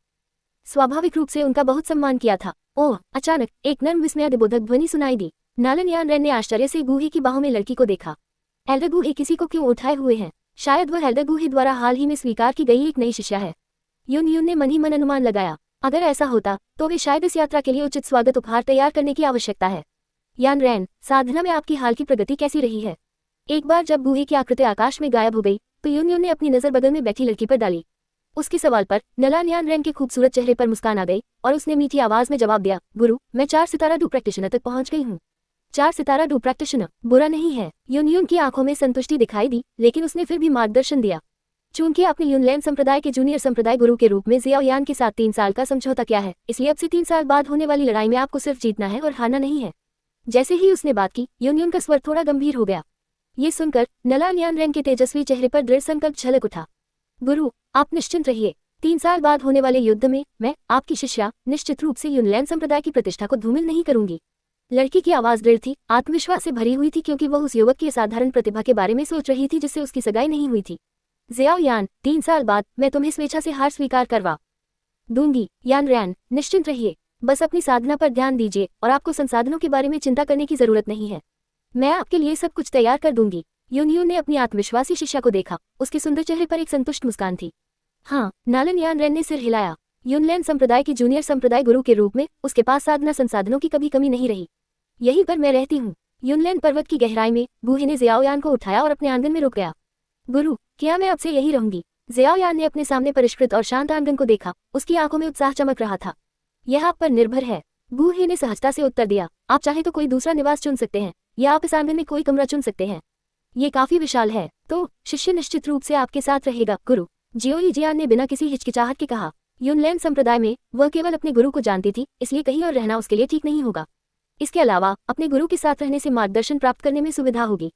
स्वाभाविक रूप से उनका बहुत सम्मान किया था। ओह! अचानक एक नर्म विस्मयादिबोधक ध्वनि सुनाई दी। नालन यान रैन ने आश्चर्य से गूहे की बाहों में लड़की को देखा। एल्डर गूहे किसी को क्यों उठाए हुए हैं? शायद वह एल्डर गूहे द्वारा हाल ही में स्वीकार की गई एक नई शिष्या है। यूनियन ने मन ही मन अनुमान लगाया। अगर ऐसा होता तो वे शायद इस यात्रा के लिए उचित स्वागत उपहार तैयार करने की आवश्यकता है। यान रैन, साधना में आपकी हाल की प्रगति कैसी रही है? एक बार जब गूहे की आकृति आकाश में गायब हो गई तो यूनियन ने अपनी नजर बगल में बैठी लड़की पर डाली। उसके सवाल पर नालन यान रैन के खूबसूरत चेहरे पर मुस्कान आ गई और उसने मीठी आवाज में जवाब दिया, गुरु, मैं 4 सितारा डू प्रैक्टिशनर तक पहुंच गई हूँ। 4 सितारा डू प्रैक्टिशनर बुरा नहीं है। यूनियन की आंखों में संतुष्टि दिखाई दी, लेकिन उसने फिर भी मार्गदर्शन दिया। चूंकि आपने यूनलैंड संप्रदाय के जूनियर संप्रदाय गुरु के रूप में ज़ियाओ यान के साथ 3 साल का समझौता किया है, इसलिए अब से 3 साल बाद होने वाली लड़ाई में आपको सिर्फ जीतना है और हारना नहीं है। जैसे ही उसने बात की, यूनियन का स्वर थोड़ा गंभीर हो गया। ये सुनकर नालन यान रैन के तेजस्वी चेहरे पर दृढ़ संकल्प झलक उठा। गुरु, आप निश्चिंत रहिए। 3 साल बाद होने वाले युद्ध में मैं, आपकी शिष्या, निश्चित रूप से यूनलैंड संप्रदाय की प्रतिष्ठा को धूमिल नहीं करूंगी। लड़की की आवाज दृढ़ थी, आत्मविश्वास से भरी हुई थी, क्योंकि वह उस युवक की असाधारण प्रतिभा के बारे में सोच रही थी जिससे उसकी सगाई नहीं हुई थी। ज़ियाओ यान, 3 साल बाद मैं तुम्हें स्वेच्छा से हार स्वीकार करवा दूंगी। यान रैन, निश्चिंत रहिए। बस अपनी साधना पर ध्यान दीजिए और आपको संसाधनों के बारे में चिंता करने की जरूरत नहीं है। मैं आपके लिए सब कुछ तैयार कर दूंगी। यूनियन ने अपनी आत्मविश्वासी शिष्या को देखा। उसके सुंदर चेहरे पर एक संतुष्ट मुस्कान थी। हाँ, नालन यान रैन ने सिर हिलाया। यूनलैंड संप्रदाय की जूनियर संप्रदाय गुरु के रूप में उसके पास साधना संसाधनों की कभी कमी नहीं रही। यहीं पर मैं रहती हूँ। यूनलैंड पर्वत की गहराई में गूहे ने ज़ियाओ यान को उठाया और अपने आंगन में रुक गया। गुरु, क्या मैं अब से यही रहूंगी? ज़ियाओ यान ने अपने सामने परिष्कृत और शांत आंगन को देखा। उसकी आंखों में उत्साह चमक रहा था। यह आप पर निर्भर है। गूहे ने सहजता से उत्तर दिया। आप चाहे तो कोई दूसरा निवास चुन सकते हैं या आप इस आंगन में कोई कमरा चुन सकते हैं। ये काफी विशाल है। तो शिष्य निश्चित रूप से आपके साथ रहेगा गुरु, जियो यीजियान ने बिना किसी हिचकिचाहट के कहा। यूनलैंड संप्रदाय में वह केवल अपने गुरु को जानती थी, इसलिए कहीं और रहना उसके लिए ठीक नहीं होगा। इसके अलावा अपने गुरु के साथ रहने से मार्गदर्शन प्राप्त करने में सुविधा होगी।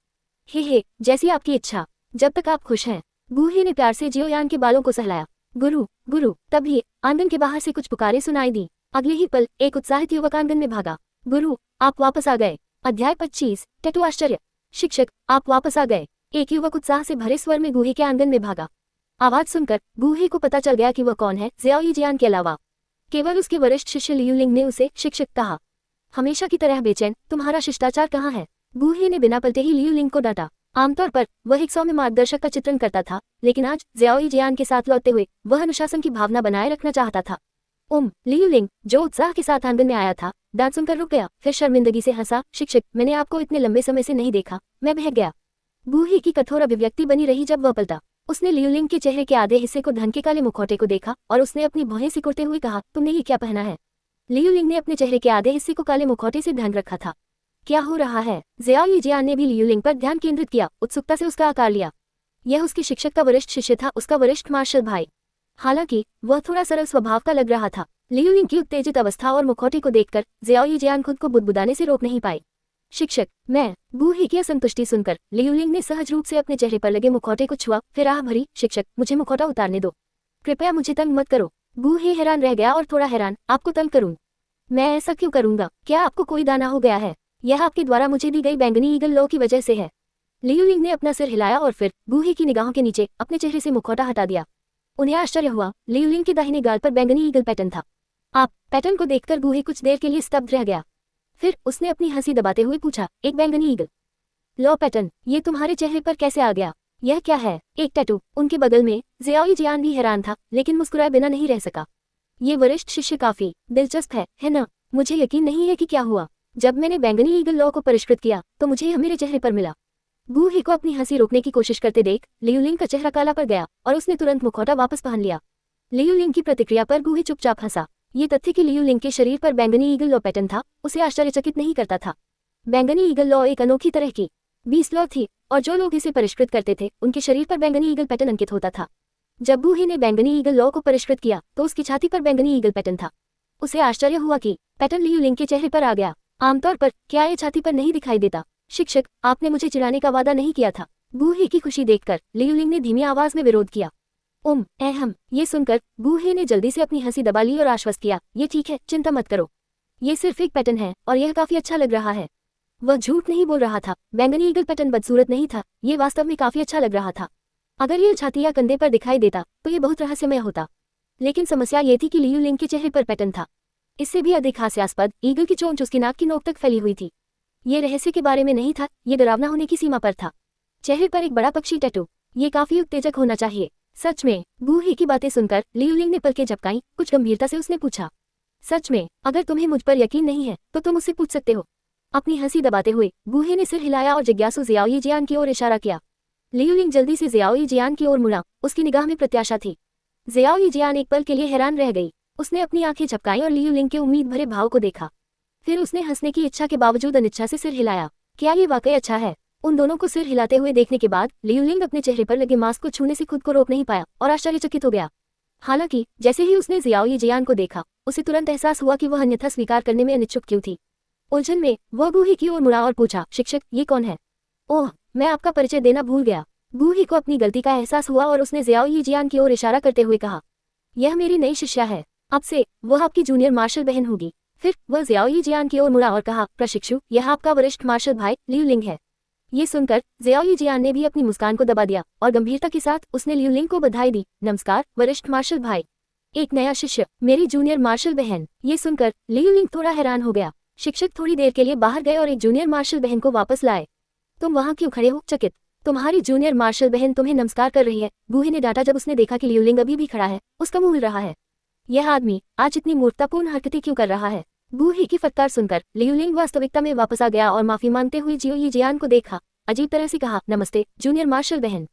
हे, जैसी आपकी इच्छा, जब तक आप खुश हैं। गूहे ने प्यार से जियो यान के बालों को सहलाया। गुरु, गुरु। तभी आंगन के बाहर से कुछ पुकारें सुनाई दी। अगले ही पल एक उत्साहित युवक आंगन में भागा। गुरु, आप वापस आ गए। अध्याय 25। टैटू आश्चर्य। शिक्षक, आप वापस आ गए। एक युवक उत्साह से भरे स्वर में गूहे के आंगन में भागा। आवाज सुनकर गूहे को पता चल गया कि वह कौन है। ज़ियाओ यीजियान के अलावा केवल उसके वरिष्ठ शिष्य लियू लिंग ने उसे शिक्षक कहा। हमेशा की तरह बेचैन, तुम्हारा शिष्टाचार कहाँ है? गूहे ने बिना पलटे ही लियू लिंग को डांटा। आमतौर पर वह एक सौम्य मार्गदर्शक का चित्रण करता था, लेकिन आज ज़ियाओ यीजियान के साथ लौटते हुए वह अनुशासन की भावना बनाए रखना चाहता था। लियू लिंग, जो उत्साह के साथ आंगन में आया था, डांट सुनकर रुक गया, फिर शर्मिंदगी से हंसा। शिक्षक, मैंने आपको इतने लंबे समय से नहीं देखा, मैं बहक गया। गूहे की कठोर अभिव्यक्ति बनी रही जब वह पलटा। उसने लियू लिंग के चेहरे के आधे हिस्से को धन के काले मुखौटे को देखा और उसने अपनी भौहें सिकुड़ते हुए कहा, तुमने ये क्या पहना है? लियू लिंग ने अपने चेहरे के आधे हिस्से को काले मुखौटे से ढक रखा था। क्या हो रहा है? ज़ियाओ यीजियान ने भी लियू लिंग पर ध्यान केंद्रित किया, उत्सुकता से उसका आकार लिया। यह उसके शिक्षक का वरिष्ठ शिष्य था, उसका वरिष्ठ मार्शल भाई। हालांकि वह थोड़ा सरल स्वभाव का लग रहा था। लियू लिंग की उत्तेजित अवस्था और मुखौटे को देखकर ज़ियाओ यीजियान खुद को बुदबुदाने से रोक नहीं पाई। शिक्षक, मैं। गूहे की असंतुष्टि सुनकर लियू लिंग ने सहज रूप से अपने चेहरे पर लगे मुखौटे को छुआ, फिर आह भरी, शिक्षक, मुझे मुखौटा उतारने दो, कृपया मुझे तंग मत करो। गूहे हैरान रह गया और थोड़ा हैरान, आपको तंग करूं? मैं ऐसा क्यों करूंगा? क्या आपको कोई दाना हो गया है? यह आपके द्वारा मुझे दी गई बैंगनी ईगल लो की वजह से है। लियू लिंग ने अपना सिर हिलाया और फिर गूहे की निगाहों के नीचे अपने चेहरे से मुखौटा हटा दिया। उन्हें आश्चर्य हुआ, लियू लिंग के दाहिने गाल पर बैंगनी ईगल पैटर्न था। आप पैटर्न को देखकर गूहे कुछ देर के लिए स्तब्ध रह गया। फिर उसने अपनी हंसी दबाते हुए पूछा, एक बैंगनी ईगल लो पैटर्न, ये तुम्हारे चेहरे पर कैसे आ गया? यह क्या है? एक टैटू। उनके बगल में ज़ियाओ जियान भी हैरान था, लेकिन मुस्कुराए बिना नहीं रह सका। ये वरिष्ठ शिष्य काफी दिलचस्प है ना? मुझे यकीन नहीं है कि क्या हुआ। जब मैंने बैंगनी ईगल लॉ को परिष्कृत किया तो मुझे यह मेरे चेहरे पर मिला। बू ही को अपनी हंसी रोकने की कोशिश करते देख लियूलिंग का चेहरा काला पड़ गया और उसने तुरंत मुखौटा वापस पहन लिया। लियूलिंग की प्रतिक्रिया पर बू ही चुपचाप हंसा। ये तथ्य कि लियूलिंग के शरीर पर बैंगनी ईगल लॉ पैटर्न था उसे आश्चर्यचकित नहीं करता था। बैंगनी ईगल लॉ एक अनोखी तरह की बीस लॉ थी और जो लोग इसे परिष्कृत करते थे उनके शरीर पर बैंगनी ईगल पैटर्न अंकित होता था। जब बू ही ने बैंगनी ईगल लॉ को परिष्कृत किया तो उसकी छाती पर बैंगनी ईगल पैटर्न था। उसे आश्चर्य हुआ कि पैटर्न लियूलिंग के चेहरे पर आ गया। आमतौर पर क्या ये छाती पर नहीं दिखाई देता? शिक्षक, आपने मुझे चिढ़ाने का वादा नहीं किया था। बू ही की खुशी देखकर लियूलिंग ने धीमी आवाज में विरोध किया। ये सुनकर बू ही ने जल्दी से अपनी हंसी दबा ली और आश्वस्त किया, ये ठीक है, चिंता मत करो। ये सिर्फ एक पैटर्न है और यह काफी अच्छा लग रहा है। वह झूठ नहीं बोल रहा था। बैंगनी ईगल पैटर्न बदसूरत नहीं था, ये वास्तव में काफी अच्छा लग रहा था। अगर यह छाती या कंधे पर दिखाई देता तो ये बहुत रहस्यमय होता। लेकिन समस्या ये थी कि लियूलिंग के चेहरे पर पैटर्न था। इससे भी अधिक हास्यास्पद ईगल की चोंच उसकी नाक की नोक तक फैली हुई थी। ये रहस्य के बारे में नहीं था, ये डरावना होने की सीमा पर था। चेहरे पर एक बड़ा पक्षी टैटू, ये काफी उत्तेजक होना चाहिए। सच में? बू ही की बातें सुनकर लियूलिंग ने पलकें झपकाई। कुछ गंभीरता से उसने पूछा, सच में? अगर तुम्हें मुझ पर यकीन नहीं है तो तुम मुझसे पूछ सकते हो। अपनी हंसी दबाते हुए बू ही ने सिर हिलाया और जिज्ञासु ज़ियाओ जियान की ओर इशारा किया। लियूलिंग जल्दी से ज़ियाओ जियान की ओर मुड़ा। उसकी निगाह में प्रत्याशा थी। ज़ियाओ जियान एक पल के लिए हैरान रह गई। उसने अपनी आंखें झपकाई और लियूलिंग के उम्मीद भरे भाव को देखा। फिर उसने हंसने की इच्छा के बावजूद अनिच्छा से सिर हिलाया। क्या ये वाकई अच्छा है? उन दोनों को सिर हिलाते हुए देखने के बाद लियूलिंग अपने चेहरे पर लगे मास्क को छूने से खुद को रोक नहीं पाया और आश्चर्यचकित हो गया। हालांकि जैसे ही उसने ज़ियाओ जियान को देखा उसे तुरंत एहसास हुआ कि वह अन्यथा स्वीकार करने में अनिच्छुक क्यों थी। उलझन में वह बू ही की ओर मुड़ा और पूछा, शिक्षक, ये कौन है? ओह, मैं आपका परिचय देना भूल गया। बू ही को अपनी गलती का एहसास हुआ और उसने ज़ियाओ जियान की ओर इशारा करते हुए कहा, यह मेरी नई शिष्या है। अब से वह आपकी जूनियर मार्शल बहन होगी। फिर वह ज़ियाओ जियान की ओर मुड़ा और कहा, प्रशिक्षु, यह आपका वरिष्ठ मार्शल भाई लियूलिंग है। ये सुनकर ज़ियाओ जियान ने भी अपनी मुस्कान को दबा दिया और गंभीरता के साथ उसने लियूलिंग को बधाई दी। नमस्कार वरिष्ठ मार्शल भाई। एक नया शिष्य, मेरी जूनियर मार्शल बहन। ये सुनकर लियूलिंग थोड़ा हैरान हो गया। शिक्षक थोड़ी देर के लिए बाहर गए और एक जूनियर मार्शल बहन को वापस लाए। तुम वहाँ क्यों खड़े हो? चकित। तुम्हारी जूनियर मार्शल बहन तुम्हें नमस्कार कर रही है, बूही ने डांटा जब उसने देखा कि लियूलिंग अभी भी खड़ा है। उसका मुंह हिल रहा है। यह आदमी आज इतनी मूर्खतापूर्ण हरकतें क्यों कर रहा है? बूही की फटकार सुनकर लियूलिंग वास्तविकता में वापस आ गया और माफी मांगते हुए जियो जियान को देखा। अजीब तरह से कहा, नमस्ते जूनियर मार्शल बहन।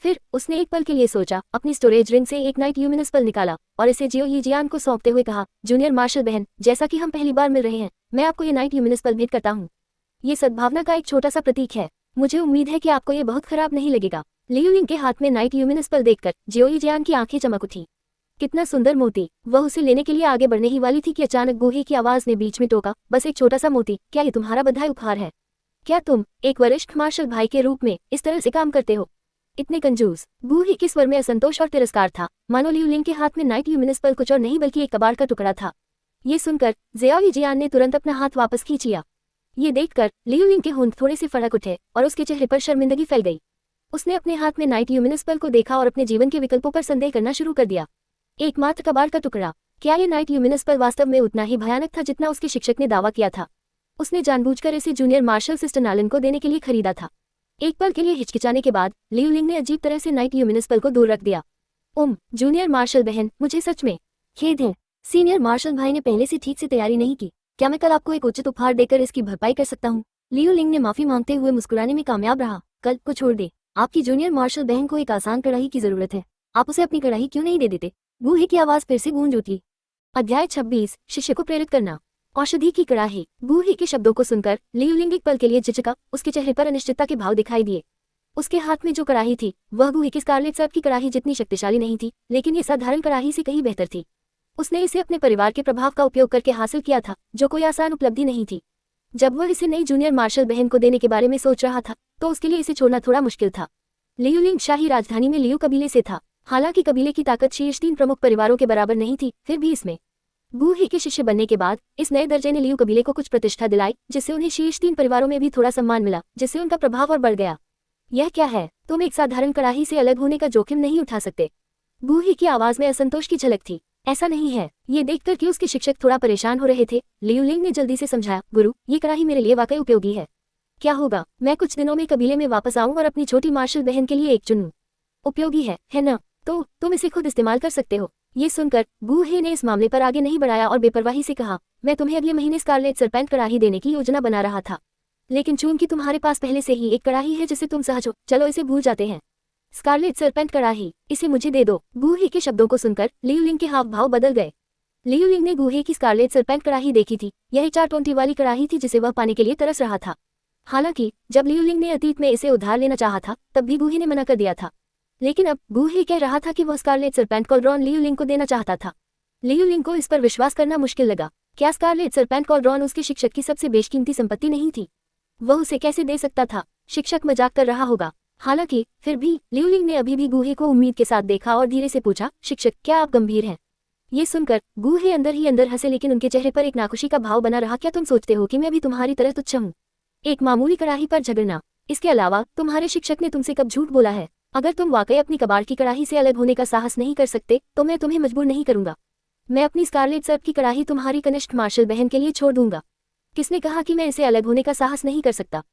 फिर उसने एक पल के लिए सोचा, अपनी स्टोरेज रिंग से एक नाइट यूमिनस्पल निकाला और इसे जियो जियान को सौंपते हुए कहा, जूनियर मार्शल बहन, जैसा कि हम पहली बार मिल रहे हैं, मैं आपको ये नाइट यूमिनस्पल भेंट करता हूँ। ये सद्भावना का एक छोटा सा प्रतीक है। मुझे उम्मीद है कि आपको ये बहुत खराब नहीं लगेगा। लियूलिंग के हाथ में नाइट यूमिनस्पल देखकर जियो जियान की आंखें चमक उठी। कितना सुंदर मोती! वह उसे लेने के लिए आगे बढ़ने ही वाली थी कि अचानक बूही की आवाज ने बीच में टोका, बस एक छोटा सा मोती, क्या ये तुम्हारा बधाई उपहार है? क्या तुम एक वरिष्ठ मार्शल भाई के रूप में इस तरह से काम करते हो? इतने कंजूस! बूही के स्वर में असंतोष और तिरस्कार था, मानो लियूलिंग के हाथ में नाइट यूमिनस्पल कुछ और नहीं बल्कि एक कबाड़ का टुकड़ा था। ये सुनकर ज़ियाओ जियान ने तुरंत अपना हाथ वापस खींच लिया। ये देखकर लियूलिंग के होंठ थोड़े से फड़क उठे और उसके चेहरे पर शर्मिंदगी फैल गई। उसने अपने हाथ में नाइट यूमिनस्पल को देखा और अपने जीवन के विकल्पों पर संदेह करना शुरू कर दिया। एकमात्र कबाड़ का टुकड़ा? क्या ये नाइट यूमिनस्पल वास्तव में उतना ही भयानक था जितना उसके शिक्षक ने दावा किया था? उसने जानबूझकर इसे जूनियर मार्शल सिस्टर नालन को देने के लिए खरीदा था। एक पल के लिए हिचकिचाने के बाद लियूलिंग ने अजीब तरह से नाइट यूमिनस्पल को दूर रख दिया। जूनियर मार्शल बहन, मुझे सच में खेद है। सीनियर मार्शल भाई ने पहले से ठीक से तैयारी नहीं की। क्या मैं कल आपको एक उचित उपहार देकर इसकी भरपाई कर सकता हूँ? लियूलिंग ने माफी मांगते हुए मुस्कुराने में कामयाब रहा। कल को छोड़ दे। आपकी जूनियर मार्शल बहन को एक आसान कढ़ाई की जरूरत है। आप उसे अपनी कढ़ाई क्यों नहीं दे देते? बूही की आवाज फिर से गूंज उठी। अध्याय 26, शिष्य को प्रेरित करना। औषधि की कड़ाही। बूही के शब्दों को सुनकर लियूलिंग एक पल के लिए झिझका। उसके चेहरे पर अनिश्चितता के भाव दिखाई दिए। उसके हाथ में जो कड़ाही थी वह बूही की स्कारलेट सर्प की कड़ाही जितनी शक्तिशाली नहीं थी, लेकिन ये साधारण कड़ाही से कहीं बेहतर थी। उसने इसे अपने परिवार के प्रभाव का उपयोग करके हासिल किया था, जो कोई आसान उपलब्धि नहीं थी। जब वह इसे नई जूनियर मार्शल बहन को देने के बारे में सोच रहा था तो उसके लिए इसे छोड़ना थोड़ा मुश्किल था। लियूलिंग शाही राजधानी में लियू कबीले से था। हालांकि कबीले की ताकत शीर्ष 3 प्रमुख परिवारों के बराबर नहीं थी, फिर भी इसमें बूही के शिष्य बनने के बाद इस नए दर्जे ने लियू कबीले को कुछ प्रतिष्ठा दिलाई, जिससे उन्हें शीर्ष 3 परिवारों में भी थोड़ा सम्मान मिला, जिससे उनका प्रभाव और बढ़ गया। यह क्या है? तुम एक साधारण कड़ाही से अलग होने का जोखिम नहीं उठा सकते? बूही की आवाज में असंतोष की झलक थी। ऐसा नहीं है। ये देखकर कि उसके शिक्षक थोड़ा परेशान हो रहे थे, लियूलिंग ने जल्दी से समझाया, गुरु, ये कड़ाही मेरे लिए वाकई उपयोगी है। क्या होगा, मैं कुछ दिनों में कबीले में वापस आऊं और अपनी छोटी मार्शल बहन के लिए एक चुनूं। उपयोगी है ना? तो तुम इसे खुद इस्तेमाल कर सकते हो। ये सुनकर बूहे ने इस मामले पर आगे नहीं बढ़ाया और बेपरवाही से कहा, मैं तुम्हें अगले महीने स्कारलेट सरपेंट कड़ाही देने की योजना बना रहा था, लेकिन चूंकि तुम्हारे पास पहले से ही एक कड़ाही है जिसे तुम सहज हो, चलो इसे भूल जाते हैं। स्कारलेट सरपेंट कड़ाही, इसे मुझे दे दो। गूहे के शब्दों को सुनकर लियूलिंग के हाव भाव बदल गए। लियूलिंग ने गूहे की स्कारलेट सरपेंट कड़ाही देखी थी। यह 420 वाली कड़ाही थी जिसे वह पाने के लिए तरस रहा था। हालांकि जब लियूलिंग ने अतीत में इसे उधार लेना चाहा था तब भी गूहे ने मना कर दिया था, लेकिन अब गूहे कह रहा था कि वह स्कारलेट सरपेंट कॉलरॉन लियूलिंग को देना चाहता था। लियूलिंग को इस पर विश्वास करना मुश्किल लगा। क्या स्कारलेट सरपेंट कॉलरॉन उसके शिक्षक की सबसे बेशकीमती संपत्ति नहीं थी? वह उसे कैसे दे सकता था? शिक्षक मजाक कर रहा होगा। हालांकि फिर भी लियूलिंग ने अभी भी गूहे को उम्मीद के साथ देखा और धीरे से पूछा, शिक्षक क्या आप गंभीर हैं? ये सुनकर गूहे अंदर ही अंदर हंसे, लेकिन उनके चेहरे पर एक नाखुशी का भाव बना रहा। क्या तुम सोचते हो कि मैं भी तुम्हारी तरह तुच्छ हूँ? एक मामूली कड़ाही पर झगड़ना। इसके अलावा तुम्हारे शिक्षक ने तुमसे कब झूठ बोला है? अगर तुम वाकई अपनी कबाड़ की कड़ाही से अलग होने का साहस नहीं कर सकते तो मैं तुम्हें मजबूर नहीं करूंगा। मैं अपनी स्कारलेट सर्प की कड़ाही तुम्हारी कनिष्ठ मार्शल बहन के लिए छोड़ दूंगा। किसने कहा कि मैं इसे अलग होने का साहस नहीं कर सकता?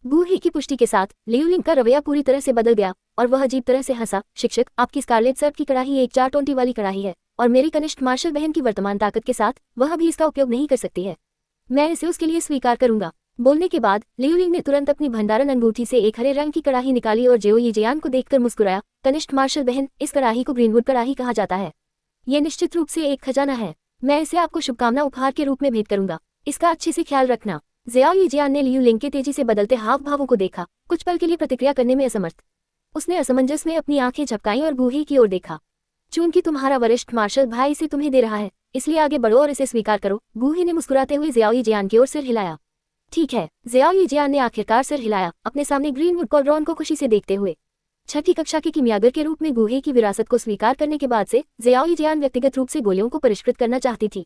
बूहे की पुष्टि के साथ लियूलिंग का रवैया पूरी तरह से बदल गया और वह अजीब तरह से हंसा। शिक्षक, आपकी स्कारलेट सर्प की कड़ाही एक 420 वाली कड़ाही है और मेरी कनिष्ठ मार्शल बहन की वर्तमान ताकत के साथ वह भी इसका उपयोग नहीं कर सकती है। मैं इसे उसके लिए स्वीकार करूंगा। बोलने के बाद लियूलिंग ने तुरंत अपनी भंडारण अंगूठी से एक हरे रंग की कड़ाही निकाली और जेओ यीजियान को देखकर मुस्कुराया। कनिष्ठ मार्शल बहन, इस कड़ाही को ग्रीनवुड कड़ाही कहा जाता है। यह निश्चित रूप से एक खजाना है। मैं इसे आपको शुभकामना उपहार के रूप में भेंट करूंगा। इसका अच्छे से ख्याल रखना। जेओ यीजियान ने लियूलिंग के तेजी से बदलते हाव भावों को देखा, कुछ पल के लिए प्रतिक्रिया करने में असमर्थ। उसने असमंजस में अपनी आंखें झपकाईं और गूहे की ओर देखा। चूंकि तुम्हारा वरिष्ठ मार्शल भाई इसे तुम्हें दे रहा है, इसलिए आगे बढ़ो और इसे स्वीकार करो। गूहे ने मुस्कुराते हुए जेओ यीजियान की ओर सिर हिलाया। ठीक है। जेओ यीजियान ने आखिरकार सिर हिलाया, अपने सामने ग्रीनवुड कॉलरॉन को खुशी से देखते हुए। छठी कक्षा के कीमियागर के रूप में गूहे की विरासत को स्वीकार करने के बाद से जेओ यीजियान व्यक्तिगत रूप से गोलियों को परिष्कृत करना चाहती थी।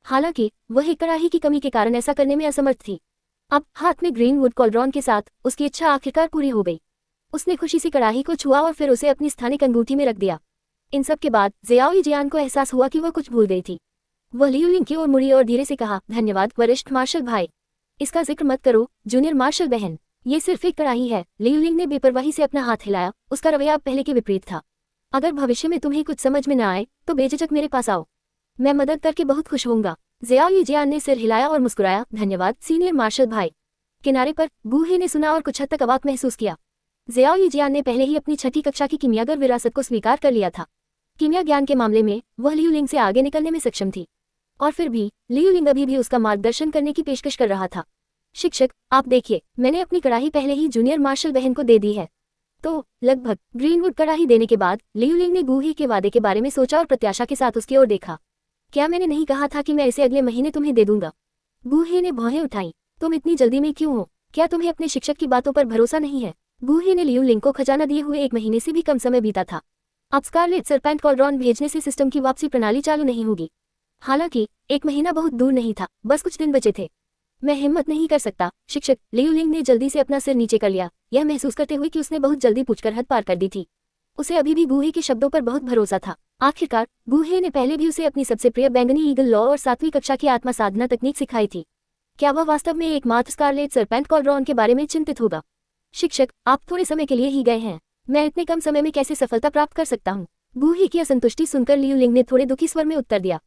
हालांकि वह एक कड़ाही की कमी के कारण ऐसा करने में असमर्थ थी। अब हाथ में ग्रीनवुड कॉलरॉन के साथ उसकी इच्छा आखिरकार पूरी हो गई। उसने खुशी से कड़ाही को छुआ और फिर उसे अपनी स्थानिक अंगूठी में रख दिया। इन सब के बाद जेओ यीजियान को एहसास हुआ कि वह कुछ भूल गई थी। वह लियूलिंग की ओर मुड़ी और धीरे से कहा, धन्यवाद वरिष्ठ मार्शल भाई। इसका जिक्र मत करो जूनियर मार्शल बहन, ये सिर्फ एक कड़ाही है। लियूलिंग ने बेपरवाही से अपना हाथ हिलाया। उसका रवैया पहले के विपरीत था। अगर भविष्य में तुम्हें कुछ समझ में न आए तो बेझिझक मेरे पास आओ, मैं मदद करके बहुत खुश होऊंगा। जेओ यीजियान ने सिर हिलाया और मुस्कुराया, धन्यवाद सीनियर मार्शल भाई। किनारे पर गूहे ने सुना और कुछ हद तक अवाक महसूस किया। जेओ यीजियान ने पहले ही अपनी छठी कक्षा की कीमियागर विरासत को स्वीकार कर लिया था। कीमिया ज्ञान के मामले में वह लियूलिंग से आगे निकलने में सक्षम थी, और फिर भी लियूलिंग अभी भी उसका मार्गदर्शन करने की पेशकश कर रहा था। शिक्षक, आप देखिए, मैंने अपनी कड़ाही पहले ही जूनियर मार्शल बहन को दे दी है। तो लगभग ग्रीनवुड कड़ाही देने के बाद लियूलिंग ने गूहे के वादे के बारे में सोचा और प्रत्याशा के साथ उसकी ओर देखा। क्या मैंने नहीं कहा था कि मैं इसे अगले महीने तुम्हें दे दूंगा? गूहे ने भौहें उठाई। तुम इतनी जल्दी में क्यों हो? क्या तुम्हें अपने शिक्षक की बातों पर भरोसा नहीं है? गूहे ने लियूलिंग को खजाना दिए हुए 1 महीने से भी कम समय बीता था। अब स्कारलेट सरपेंट कॉलरॉन भेजने से सिस्टम की वापसी प्रणाली चालू नहीं होगी। हालांकि 1 महीना बहुत दूर नहीं था, बस कुछ दिन बचे थे। मैं हिम्मत नहीं कर सकता शिक्षक। लियूलिंग ने जल्दी से अपना सिर नीचे कर लिया, यह महसूस करते हुए कि उसने बहुत जल्दी पूछकर हद पार कर दी थी। उसे अभी भी गूहे के शब्दों पर बहुत भरोसा था। आखिरकार गूहे ने पहले भी उसे अपनी सबसे प्रिय बैंगनी ईगल लॉ और 7वीं कक्षा की आत्मा साधना तकनीक सिखाई थी। क्या वह वास्तव में एकमात्र स्कारलेट सरपेंट कॉलरॉन के बारे में चिंतित होगा? शिक्षक, आप थोड़े समय के लिए ही गए हैं, मैं इतने कम समय में कैसे सफलता प्राप्त कर सकता हूँ? गूहे की असंतुष्टि सुनकर लियूलिंग ने थोड़े दुखी स्वर में उत्तर दिया,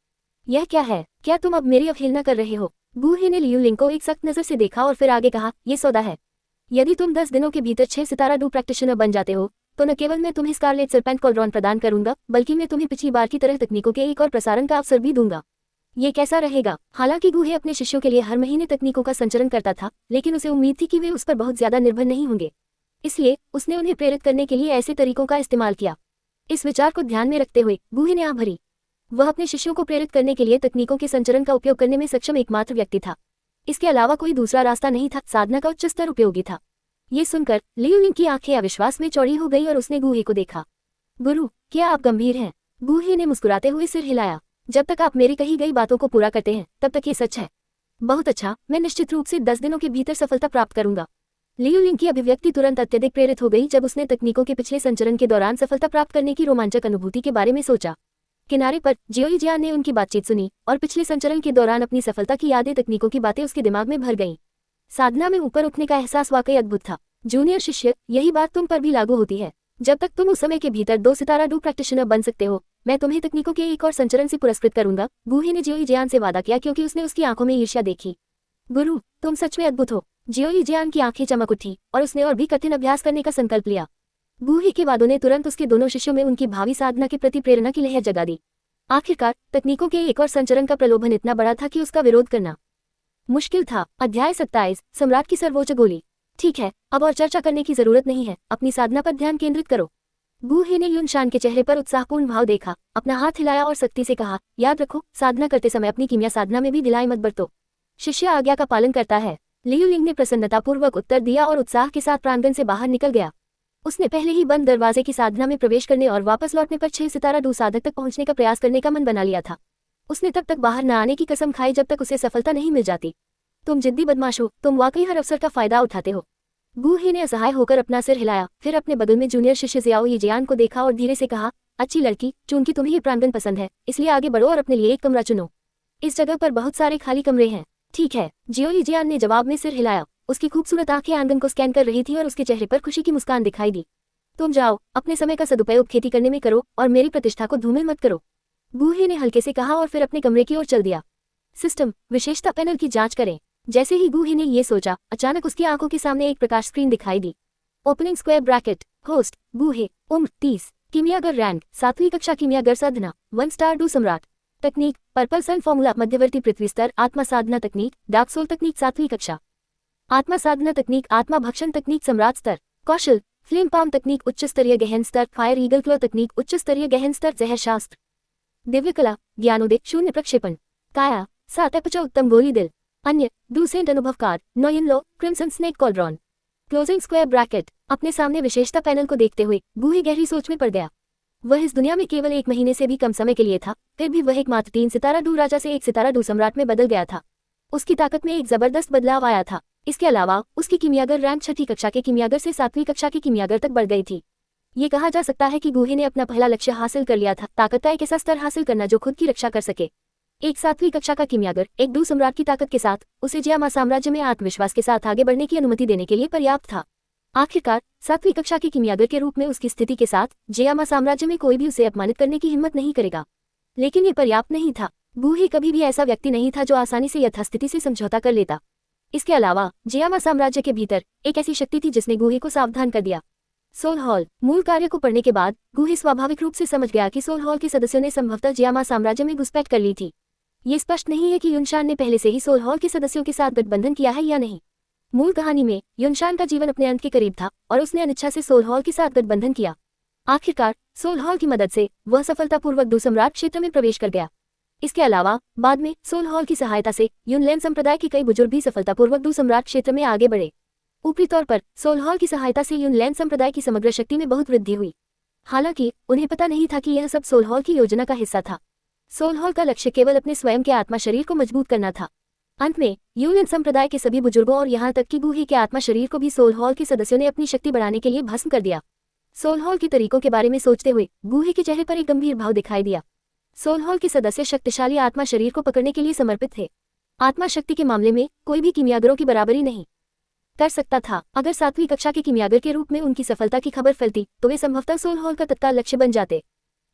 यह क्या है? क्या तुम अब मेरी अवहेलना कर रहे हो? गूहे ने लियूलिंग को एक सख्त नजर से देखा और फिर आगे कहा, ये सौदा है। यदि तुम 10 दिनों के भीतर 6 सितारा डू प्रैक्टिशनर बन जाते हो तो न केवल मैं तुम्हें स्कारलेट सरपेंट कॉलरॉन प्रदान करूंगा, बल्कि मैं तुम्हें पिछली बार की तरह तकनीकों के एक और प्रसारण का अवसर भी दूंगा। ये कैसा रहेगा? हालांकि गूहे अपने शिष्यों के लिए हर महीने तकनीकों का संचरण करता था, लेकिन उसे उम्मीद थी कि वे उस पर बहुत ज्यादा निर्भर नहीं होंगे। इसलिए उसने उन्हें प्रेरित करने के लिए ऐसे तरीकों का इस्तेमाल किया। इस विचार को ध्यान में रखते हुए गूहे ने आह भरी। वह अपने शिष्यों को प्रेरित करने के लिए तकनीकों के संचरण का उपयोग करने में सक्षम एकमात्र व्यक्ति था। इसके अलावा कोई दूसरा रास्ता नहीं था। साधना का उच्च स्तर उपयोगी था। ये सुनकर लियूलिंग की आंखें अविश्वास में चौड़ी हो गई और उसने गूहे को देखा। गुरु, क्या आप गंभीर हैं? गूहे ने मुस्कुराते हुए सिर हिलाया। जब तक आप मेरी कही गई बातों को पूरा करते हैं तब तक ये सच है। बहुत अच्छा, मैं निश्चित रूप से 10 दिनों के भीतर सफलता प्राप्त करूंगा। लियूलिंग की अभिव्यक्ति तुरंत अत्यधिक प्रेरित हो गई जब उसने तकनीकों के पिछले संचरण के दौरान सफलता प्राप्त करने की रोमांचक अनुभूति के बारे में सोचा। किनारे पर जेओ यीजियान ने उनकी बातचीत सुनी और पिछले संचरण के दौरान अपनी सफलता की यादें, तकनीकों की बातें उसके दिमाग में भर गईं। साधना में ऊपर उठने का एहसास वाकई अद्भुत था। जूनियर शिष्य, यही बात तुम पर भी लागू होती है। जब तक तुम उस समय के भीतर 2 सितारा डू प्रैक्टिशनर बन सकते हो, मैं तुम्हें तकनीकों के एक और संचरण से पुरस्कृत करूंगा। गूही ने जियोई जियान से वादा किया क्योंकि उसने उसकी आंखों में ईर्ष्या देखी। गुरु, तुम सच में अद्भुत हो। जियोई जियान की आंखें चमक उठी और उसने और भी कठिन अभ्यास करने का संकल्प लिया। गूही के वादों ने तुरंत उसके दोनों शिष्यों में उनकी भावी साधना के प्रति प्रेरणा की लहर जगा दी। आखिरकार तकनीकों के एक और संचरण का प्रलोभन इतना बड़ा था कि उसका विरोध करना मुश्किल था। अध्याय 27, सम्राट की सर्वोच्च गोली। ठीक है, अब और चर्चा करने की जरूरत नहीं है, अपनी साधना पर ध्यान केंद्रित करो। गूही ने युनशान के चेहरे पर उत्साहपूर्ण भाव देखा, अपना हाथ हिलाया और सख्ती से कहा, याद रखो, साधना करते समय अपनी कीमिया साधना में भी ढिलाई मत बरतो। शिष्य आज्ञा का पालन करता है। लियू लिंग ने प्रसन्नतापूर्वक उत्तर दिया और उत्साह के साथ प्रांगण से बाहर निकल गया। उसने पहले ही बंद दरवाजे की साधना में प्रवेश करने और वापस लौटने पर 6 सितारा डू साधक तक पहुंचने का प्रयास करने का मन बना लिया था। उसने तब तक बाहर न आने की कसम खाई जब तक उसे सफलता नहीं मिल जाती। तुम जिद्दी बदमाश हो, तुम वाकई हर अवसर का फायदा उठाते हो। गूही ने असहाय होकर अपना सिर हिलाया, फिर अपने बगल में जूनियर शिष्य जियाओई जियान को देखा और धीरे से कहा, अच्छी लड़की, चूंकि तुम्हें ये प्रांगण पसंद है, इसलिए आगे बढ़ो और अपने लिए एक कमरा चुनो। इस जगह पर बहुत सारे खाली कमरे हैं। ठीक है, जियोई जियान ने जवाब में सिर हिलाया। उसकी खूबसूरत आंखें आंगन को स्कैन कर रही थी और उसके चेहरे पर खुशी की मुस्कान दिखाई दी। तुम जाओ, अपने समय का सदुपयोग खेती करने में करो और मेरी प्रतिष्ठा को धूमिल मत करो। गूही ने हल्के से कहा और फिर अपने कमरे की ओर चल दिया। सिस्टम विशेषता पैनल की जांच करें। जैसे ही गूही ने ये सोचा, अचानक उसकी आंखों के सामने एक प्रकाश स्क्रीन दिखाई दी। Opening square bracket. होस्ट गूहे, उम्र 30, कीमियागर रैंक 7वीं कक्षा, कीमियागर साधना 1 स्टार डू सम्राट। तकनीक पर्पल सन फॉर्मूला, मध्यवर्ती पृथ्वी स्तर, आत्मा साधना तकनीक, डार्क सोल तकनीक 7वीं कक्षा। आत्मा साधना तकनीक, आत्मा भक्षण तकनीक सम्राट स्तर। कौशल फ्लेम पाम तकनीक उच्च स्तरीय गहन स्तर, फायर ईगल क्लो तकनीक उच्च स्तरीय गहन स्तर, जहर शास्त्र। दिव्य कला ज्ञानोदय 0 प्रक्षेपण। काया 7 अपचा उत्तम गोली दिल। अन्य डूसेंट अनुभव card 9 in low crimson snake cauldron. Closing square bracket. अपने सामने विशेषता पैनल को देखते हुए गूही गहरी सोच में पड़ गया। वह इस दुनिया में केवल 1 महीने से भी कम समय के लिए था, फिर भी वह एकमात्र 3 सितारा डू राजा से 1 सितारा डू सम्राट में बदल गया था। उसकी ताकत में एक जबरदस्त बदलाव आया था। इसके अलावा उसकी कीमियागर रैंक 6ठी कक्षा के कीमियागर से 7वीं कक्षा के कीमियागर तक बढ़ गई थी। ये कहा जा सकता है कि गूही ने अपना पहला लक्ष्य हासिल कर लिया था, ताकत का एक ऐसा स्तर हासिल करना जो खुद की रक्षा कर सके। एक 7वीं कक्षा का कीमियागर एक डू सम्राट की ताकत के साथ उसे जियामा साम्राज्य में आत्मविश्वास के साथ आगे बढ़ने की अनुमति देने के लिए पर्याप्त था। आखिरकार 7वीं कक्षा के कीमियागर के रूप में उसकी स्थिति के साथ जियामा साम्राज्य में कोई भी उसे अपमानित करने की हिम्मत नहीं करेगा। लेकिन ये पर्याप्त नहीं था। गूही कभी भी ऐसा व्यक्ति नहीं था जो आसानी से यथास्थिति से समझौता कर लेता। इसके अलावा जियामा साम्राज्य के भीतर एक ऐसी शक्ति थी जिसने गूही को सावधान कर दिया। Soul hall. मूल कार्य को पढ़ने के बाद गूही स्वाभाविक रूप से समझ गया कि सोल हॉल के सदस्यों ने संभवतः जियामा साम्राज्य में घुसपैठ कर ली थी। ये स्पष्ट नहीं है कि युनशान ने पहले से ही सोल हॉल के सदस्यों के साथ गठबंधन किया है या नहीं। मूल कहानी में युनशान का जीवन अपने अंत के करीब था और उसने अनिच्छा से सोल हॉल के साथ गठबंधन किया। आखिरकार सोल हॉल की मदद से वह सफलतापूर्वक डू सम्राट क्षेत्र में प्रवेश कर गया। इसके अलावा बाद में सोल हॉल की सहायता से युनलैन संप्रदाय के कई बुजुर्ग भी सफलतापूर्वक डू सम्राट क्षेत्र में आगे बढ़े। ऊपरी तौर पर सोल हॉल की सहायता से युनलैन संप्रदाय की समग्र शक्ति में बहुत वृद्धि हुई। हालांकि उन्हें पता नहीं था कि यह सब सोल हॉल की योजना का हिस्सा था। सोल हॉल का लक्ष्य केवल अपने स्वयं के आत्मा शरीर को मजबूत करना था। अंत में युनलैन संप्रदाय के सभी बुजुर्गों और यहाँ तक कि गूही के आत्मा शरीर को भी सोल हॉल के सदस्यों ने अपनी शक्ति बढ़ाने के लिए भस्म कर दिया। सोल हॉल के तरीकों के बारे में सोचते हुए गूही के चेहरे पर एक गंभीर भाव दिखाई दिया। सोल हॉल के सदस्य शक्तिशाली आत्मा शरीर को पकड़ने के लिए समर्पित थे। आत्मा शक्ति के मामले में कोई भी कीमियागरों की बराबरी नहीं कर सकता था। अगर 7वीं कक्षा के कीमियागर के रूप में उनकी सफलता की खबर फैलती तो वे संभवतः सोल हॉल का तत्काल लक्ष्य बन जाते।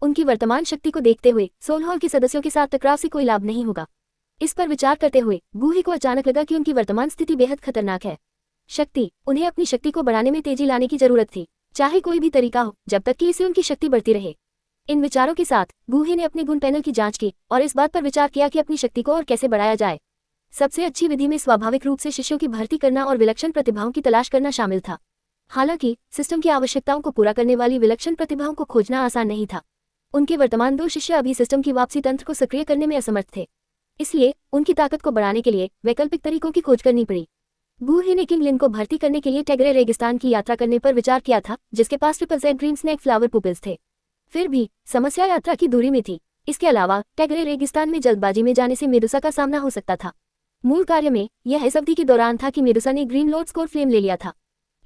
उनकी वर्तमान शक्ति को देखते हुए सोल हॉल के सदस्यों के साथ टकराव से कोई लाभ नहीं होगा। इस पर विचार करते हुए गूही को अचानक लगा कि उनकी वर्तमान स्थिति बेहद खतरनाक है। शक्ति, उन्हें अपनी शक्ति को बढ़ाने में तेजी लाने की जरूरत थी, चाहे कोई भी तरीका हो, जब तक कि इससे उनकी शक्ति बढ़ती रहे। इन विचारों के साथ गूही ने अपने गुण पैनल की जांच की और इस बात पर विचार किया कि अपनी शक्ति को और कैसे बढ़ाया जाए। सबसे अच्छी विधि में स्वाभाविक रूप से शिष्यों की भर्ती करना और विलक्षण प्रतिभाओं की तलाश करना शामिल था। हालांकि सिस्टम की आवश्यकताओं को पूरा करने वाली विलक्षण प्रतिभाओं को खोजना आसान नहीं था। उनके वर्तमान 2 शिष्य अभी सिस्टम की वापसी तंत्र को सक्रिय करने में असमर्थ थे, इसलिए उनकी ताकत को बढ़ाने के लिए वैकल्पिक तरीकों की खोज करनी पड़ी। गूही ने किंग लिन को भर्ती करने के लिए टेगरे रेगिस्तान की यात्रा करने पर विचार किया था, जिसके पास triple green snake flower pupils थे। फिर भी समस्या यात्रा की दूरी में थी। इसके अलावा टेगरे रेगिस्तान में जल्दबाजी में जाने से मेडुसा का सामना हो सकता था। मूल कार्य में यह इस अवधि के दौरान था कि मेडुसा ने ग्रीन लॉर्ड स्कोर फ्लेम ले लिया था।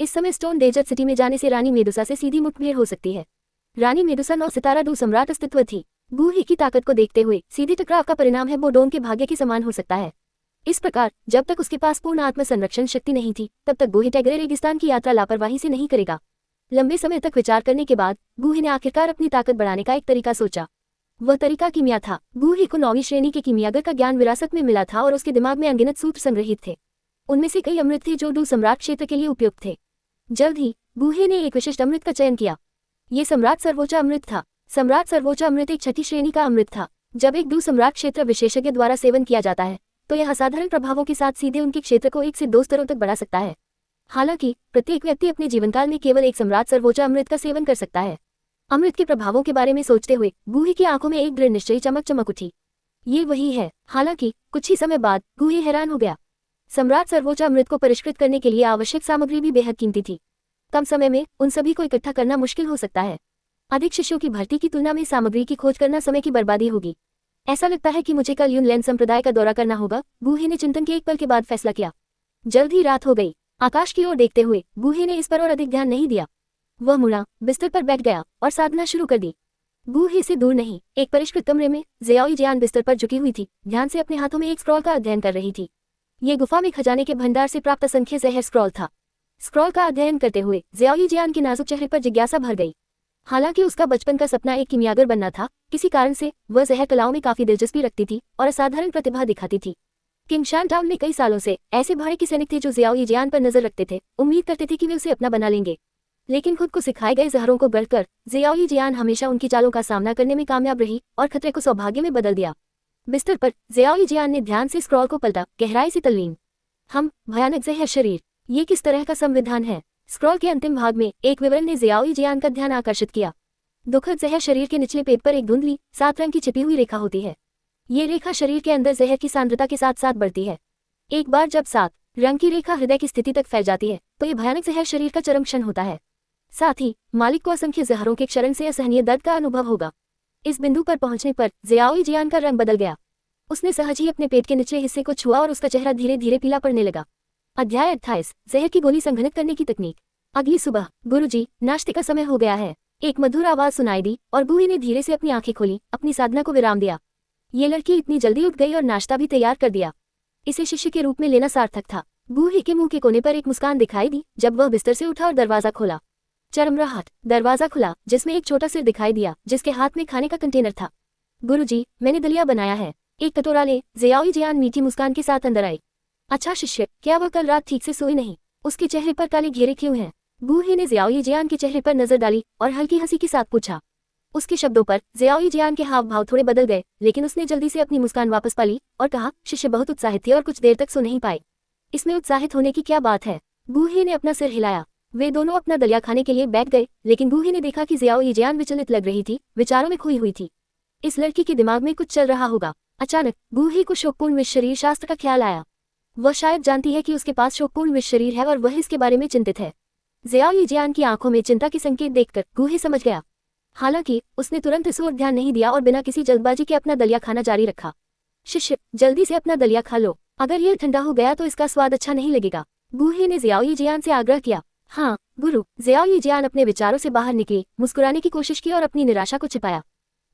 इस समय स्टोन डेजर्ट सिटी में जाने से रानी मेडुसा से सीधी मुठभेड़ हो सकती है। रानी मेडुसा 9 सितारा डू सम्राट अस्तित्व थी। गूही की ताकत को देखते हुए सीधी टकराव का परिणाम है बोडोन के भाग्य के समान हो सकता है। इस प्रकार जब तक उसके पास पूर्ण आत्म संरक्षण शक्ति नहीं थी तब तक गुहे टैगरे रेगिस्तान की यात्रा लापरवाही से नहीं करेगा। लंबे समय तक विचार करने के बाद गुहे ने आखिरकार अपनी ताकत बढ़ाने का एक तरीका सोचा। वह तरीका कीमिया था। गुहे को 9वीं श्रेणी के कीमियागर का ज्ञान विरासत में मिला था और उसके दिमाग में अनगिनत सूत्र संग्रहित थे। उनमें से कई अमृत थे जो डू सम्राट क्षेत्र के लिए उपयुक्त थे। जल्द ही गुहे ने एक विशिष्ट अमृत का चयन किया। ये सम्राट सर्वोच्च अमृत था। सम्राट सर्वोच्च अमृत एक 6ठी श्रेणी का अमृत था। जब एक डू सम्राट क्षेत्र विशेषज्ञ द्वारा सेवन किया जाता है तो यह असाधारण प्रभावों के साथ सीधे उनके क्षेत्र को 1 से 2 स्तरों तक बढ़ा सकता है। हालांकि प्रत्येक व्यक्ति अपने जीवनकाल में केवल एक सम्राट सर्वोच्च अमृत का सेवन कर सकता है। अमृत के प्रभावों के बारे में सोचते हुए गुहे की आंखों में एक दृढ़ निश्चयी चमक चमक उठी। ये वही है। हालांकि कुछ ही समय बाद गुहे हैरान हो गया। सम्राट सर्वोच्च अमृत को परिष्कृत करने के लिए आवश्यक सामग्री भी बेहद कीमती थी। कम समय में उन सभी को इकट्ठा करना मुश्किल हो सकता है। अधिक शिष्यों की भर्ती की तुलना में सामग्री की खोज करना समय की बर्बादी होगी। ऐसा लगता है कि मुझे कल यूनलैंड संप्रदाय का दौरा करना होगा। गुहे ने चिंतन के एक पल के बाद फैसला किया। जल्द ही रात हो गई। आकाश की ओर देखते हुए गुहे ने इस पर और अधिक ध्यान नहीं दिया। वह मुड़ा, बिस्तर पर बैठ गया और साधना शुरू कर दी। गुहे से दूर नहीं, एक परिष्कृत कमरे में ज़ियाओई जियान बिस्तर पर झुकी हुई थी, ध्यान से अपने हाथों में एक स्क्रॉल का अध्ययन कर रही थी। ये गुफा में खजाने के भंडार से प्राप्त असंख्य जहर स्क्रॉल था। स्क्रॉल का अध्ययन करते हुए ज़ियाओई जियान के नाजुक चेहरे पर जिज्ञासा भर गई। हालांकि उसका बचपन का सपना एक कीमियागर बनना था, किसी कारण से वह जहर कलाओं में काफी दिलचस्पी रखती थी और असाधारण प्रतिभा दिखाती थी। किंगशान टाउन में कई सालों से ऐसे भाड़े के सैनिक थे जो ज़ियाओई जियान पर नजर रखते थे, उम्मीद करते थे कि वे उसे अपना बना लेंगे। लेकिन खुद को सिखाए गए जहरों को गढ़कर ज़ियाओई जियान हमेशा उनकी चालों का सामना करने में कामयाब रही और खतरे को सौभाग्य में बदल दिया। बिस्तर पर ज़ियाओई जियान ने ध्यान से स्क्रॉल को पलटा, गहराई से तल्लीन। भयानक जहर शरीर, ये किस तरह का संविधान है? स्क्रॉल के अंतिम भाग में एक विवरण ने ज़ियाओई जियान का ध्यान आकर्षित किया। दुखद जहर शरीर के निचले पेट पर एक धुंधली 7 रंग की छिपी हुई रेखा होती है। ये रेखा शरीर के अंदर जहर की सांद्रता के साथ साथ बढ़ती है। एक बार जब 7 रंग की रेखा हृदय की स्थिति तक फैल जाती है तो ये भयानक जहर शरीर का चरम क्षण होता है। साथ ही मालिक को असंख्य जहरों के क्षरण से असहनीय दर्द का अनुभव होगा। इस बिंदु पर पहुंचने पर ज़ियाओई जियान का रंग बदल गया। उसने सहज ही अपने पेट के निचले हिस्से को छुआ और उसका चेहरा धीरे धीरे पीला पड़ने लगा। अध्याय 28, जहर की गोली संघनित करने की तकनीक। अगली सुबह, गुरुजी, नाश्ते का समय हो गया है। एक मधुर आवाज सुनाई दी और गुहे ने धीरे से अपनी आंखें खोली, अपनी साधना को विराम दिया। ये लड़की इतनी जल्दी उठ गई और नाश्ता भी तैयार कर दिया। इसे शिष्य के रूप में लेना सार्थक था। गुहे के मुंह के कोने पर एक मुस्कान दिखाई दी जब वह बिस्तर से उठा और दरवाजा खोला। चरमराहट, दरवाजा खुला जिसमें एक छोटा सिर दिखाई दिया जिसके हाथ में खाने का कंटेनर था। गुरुजी, मैंने दलिया बनाया है, एक कटोरा ले। ज़ियाओई जियान मीठी मुस्कान के साथ अंदर आई। अच्छा शिष्य, क्या वह कल रात ठीक से सोई नहीं? उसके चेहरे पर काले घेरे क्यों हैं? गुहे ने ज़ियाओई जियान के चेहरे पर नजर डाली और हल्की हंसी के साथ पूछा। उसके शब्दों पर ज़ियाओई जियान के हाव भाव थोड़े बदल गए, लेकिन उसने जल्दी से अपनी मुस्कान वापस पा ली और कहा, शिष्य बहुत उत्साहित थी और कुछ देर तक सो नहीं पाए। इसमें उत्साहित होने की क्या बात है? गुहे ने अपना सिर हिलाया। वे दोनों अपना दलिया खाने के लिए बैठ गए, लेकिन गुहे ने देखा कि ज़ियाओई जियान विचलित लग रही थी, विचारों में खोई हुई थी। इस लड़की के दिमाग में कुछ चल रहा होगा। अचानक गुहे को शोकपूर्ण विष शरीर शास्त्र का ख्याल आया। वह शायद जानती है कि उसके पास शोकपूर्ण विष शरीर है और वह इसके बारे में चिंतित है। ज़ियाओई जियान की आंखों में चिंता के संकेत देखकर गुहे समझ गया। हालांकि उसने तुरंत इस ओर ध्यान नहीं दिया और बिना किसी जल्दबाजी के अपना दलिया खाना जारी रखा। शिष्य, जल्दी से अपना दलिया खा लो, अगर यह ठंडा हो गया तो इसका स्वाद अच्छा नहीं लगेगा। गुहे ने ज़ियाओई जियान से आग्रह किया। हाँ गुरु। ज़ियाओई जियान अपने विचारों से बाहर निकली, मुस्कुराने की कोशिश की और अपनी निराशा को छिपाया।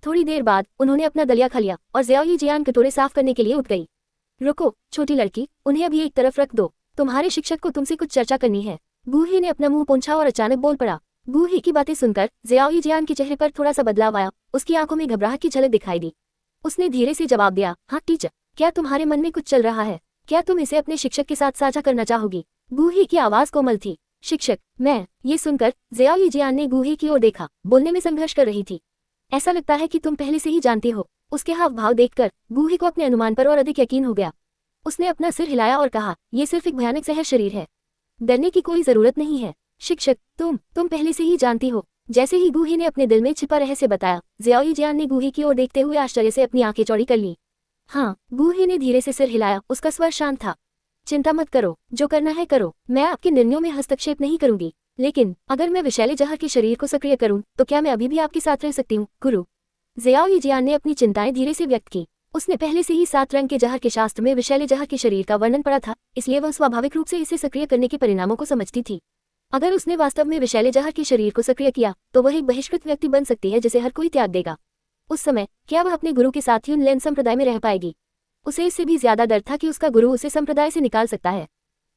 थोड़ी देर बाद उन्होंने अपना दलिया खा लिया और ज़ियाओई जियान कटोरे साफ करने के लिए उठ गई। रुको छोटी लड़की, उन्हें अभी एक तरफ रख दो, तुम्हारे शिक्षक को तुमसे कुछ चर्चा करनी है। गुहे ने अपना मुंह पोंछा और अचानक बोल पड़ा। गुहे की बातें सुनकर ज़ियाओई जियान के चेहरे पर थोड़ा सा बदलाव आया, उसकी आंखों में घबराहट की झलक दिखाई दी। उसने धीरे से जवाब दिया, हाँ टीचर, क्या तुम्हारे मन में कुछ चल रहा है? क्या तुम इसे अपने शिक्षक के साथ साझा करना चाहोगी? गुहे की आवाज कोमल थी। शिक्षक, मैं। ये सुनकर ज़ियाओई जियान ने गुहे की ओर देखा, बोलने में संघर्ष कर रही थी। ऐसा लगता है कि तुम पहले से ही जानती हो। उसके हाव भाव देखकर गुहे को अपने अनुमान पर और अधिक यकीन हो गया। उसने अपना सिर हिलाया और कहा, यह सिर्फ एक भयानक जहर शरीर है, डरने की कोई जरूरत नहीं है। शिक्षक, तुम पहले से ही जानती हो। जैसे ही गुहे ने अपने दिल में छिपा रहस्य बताया, ज़ियाओई जियान ने गुहे की ओर देखते हुए आश्चर्य से अपनी आंखें चौड़ी कर ली। हाँ, गुहे ने धीरे से सिर हिलाया, उसका स्वर शांत था। चिंता मत करो, जो करना है करो, मैं आपके निर्णयों में हस्तक्षेप नहीं करूंगी। लेकिन अगर मैं विषैले जहर के शरीर को सक्रिय करूं तो क्या मैं अभी भी आपके साथ रह सकती हूँ गुरु? ज़ियाओई जियान ने अपनी चिंताएं धीरे से व्यक्त की। उसने पहले से ही 7 रंग के जहर के शास्त्र में विषैले जहर के शरीर का वर्णन पढ़ा था, इसलिए वह स्वाभाविक रूप से इसे सक्रिय करने के परिणामों को समझती थी। अगर उसने वास्तव में विषैले जहर के शरीर को सक्रिय किया तो वह एक बहिष्कृत व्यक्ति बन सकती है जिसे हर कोई त्याग देगा। उस समय क्या वह अपने गुरु के साथ यूनलैंड संप्रदाय में रह पाएगी? उसे इससे भी ज्यादा डर था कि उसका गुरु उसे संप्रदाय से निकाल सकता है।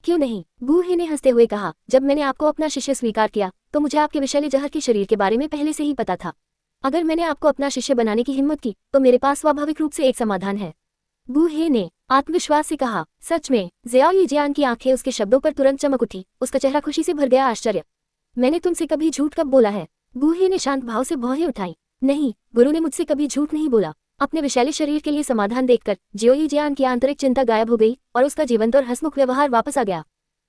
क्यों नहीं, गूही ने हंसते हुए कहा, जब मैंने आपको अपना शिष्य स्वीकार किया तो मुझे आपके विषैले जहर के शरीर के बारे में पहले से ही पता था। अगर मैंने आपको अपना शिष्य बनाने की हिम्मत की तो मेरे पास स्वाभाविक रूप से एक समाधान है। गूही ने आत्मविश्वास से कहा। सच में? ज़ियाओ यीजियान की आंखें उसके शब्दों पर तुरंत चमक उठी, उसका चेहरा खुशी से भर गया। आश्चर्य, मैंने तुमसे कभी झूठ कब बोला है? गूही ने शांत भाव से भौहें उठाई। नहीं, गुरु ने मुझसे कभी झूठ नहीं बोला। अपने विशैले शरीर के लिए समाधान देखकर ज़ियाओ यीजियान की आंतरिक चिंता गायब हो गई और उसका जीवंत और हंसमुख व्यवहार वापस आ गया।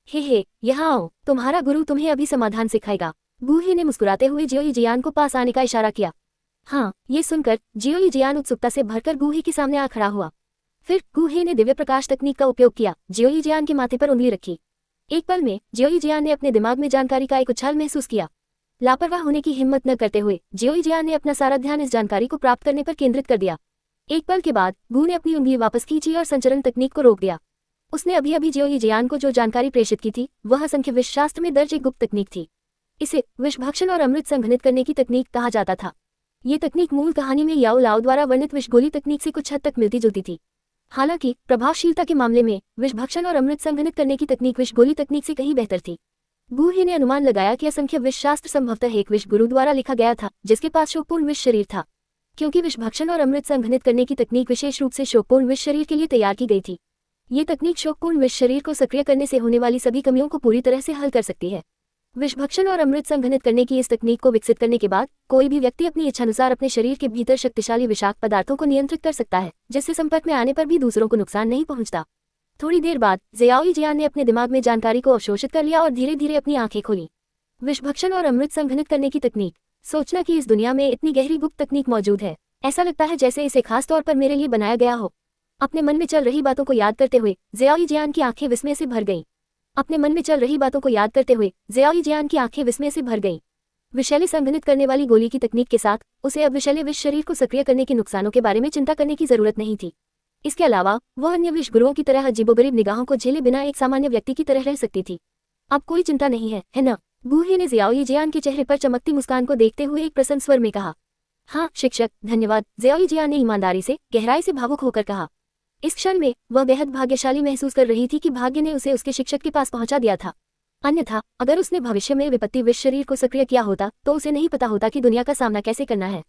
हे, यहाँ आओ, तुम्हारा गुरु तुम्हें अभी समाधान सिखाएगा। गूही ने मुस्कुराते हुए ज़ियाओ यीजियान को पास आने का इशारा किया। हाँ, ये सुनकर ज़ियाओ यीजियान उत्सुकता से भरकर गूही के सामने आ खड़ा हुआ। फिर गूही ने दिव्य प्रकाश तकनीक का उपयोग किया, ज़ियाओ यीजियान के माथे पर उंगली रखी। एक पल में ज़ियाओ यीजियान ने अपने दिमाग में जानकारी का एक उछाल महसूस किया। लापरवाह होने की हिम्मत न करते हुए ज़ियाओ यीजियान ने अपना सारा ध्यान इस जानकारी को प्राप्त करने पर केंद्रित कर दिया। एक पल के बाद गू ने अपनी उंगली वापस खींची और संचरण तकनीक को रोक दिया। उसने अभी अभी ज़ियाओ यीजियान को जो जानकारी प्रेषित की थी वह असंख्य विषशास्त्र में दर्ज एक गुप्त तकनीक थी। इसे विषभक्षण और अमृत संघनित करने की तकनीक कहा जाता था। ये तकनीक मूल कहानी में याओ लाओ द्वारा वर्णित विषगोली तकनीक से कुछ हद तक मिलती जुलती थी। हालांकि प्रभावशीलता के मामले में विषभक्षण और अमृत संघनित करने की तकनीक विषगोली तकनीक से कहीं बेहतर थी। गूही ने अनुमान लगाया कि असंख्य विषशास्त्र संभवतः एक विष गुरु द्वारा लिखा गया था जिसके पास शोकपूर्ण विष शरीर था, क्योंकि विषभक्षण और अमृत संघनित करने की तकनीक विशेष रूप से शोकपूर्ण विष शरीर के लिए तैयार की गई थी। ये तकनीक शोकपूर्ण विष शरीर को सक्रिय करने से होने वाली सभी कमियों को पूरी तरह से हल कर सकती है। विषभक्षण और अमृत संघनित करने की इस तकनीक को विकसित करने के बाद कोई भी व्यक्ति अपनी इच्छानुसार अपने शरीर के भीतर शक्तिशाली विषाक्त पदार्थों को नियंत्रित कर सकता है, जिससे संपर्क में आने पर भी दूसरों को नुकसान नहीं पहुंचता। थोड़ी देर बाद ज़ियाओ यीजियान ने अपने दिमाग में जानकारी को अवशोषित कर लिया और धीरे धीरे अपनी आंखें खोली। विषभक्षण और अमृत संघनित करने की तकनीक, सोचना कि इस दुनिया में इतनी गहरी गुप्त तकनीक मौजूद है, ऐसा लगता है जैसे इसे खास तौर पर मेरे लिए बनाया गया हो। अपने मन में चल रही बातों को याद करते हुए ज़ियाओ यीजियान की आंखें विस्मय से भर गईं। अपने मन में चल रही बातों को याद करते हुए ज़ियाओ यीजियान की आंखें विस्मय से भर गईं। विषैले संघनित करने वाली गोली की तकनीक के साथ उसे अब विषैले विष शरीर को सक्रिय करने के नुकसानों के बारे में चिंता करने की जरूरत नहीं थी। इसके अलावा वह अन्य विष गुरुओं की तरह अजीबोगरीब निगाहों को झेले बिना एक सामान्य व्यक्ति की तरह रह सकती थी। अब कोई चिंता नहीं है ना? गूही ने ज़ियाओ यीजियान के चेहरे पर चमकती मुस्कान को देखते हुए एक प्रसन्न स्वर में कहा। हाँ शिक्षक, धन्यवाद, ज़ियाओ यीजियान ने ईमानदारी से गहराई से भावुक होकर कहा। इस क्षण में वह बेहद भाग्यशाली महसूस कर रही थी कि भाग्य ने उसे उसके शिक्षक के पास पहुंचा दिया था। अन्यथा अगर उसने भविष्य में विपत्ति विष शरीर को सक्रिय किया होता तो उसे नहीं पता होता कि दुनिया का सामना कैसे करना है।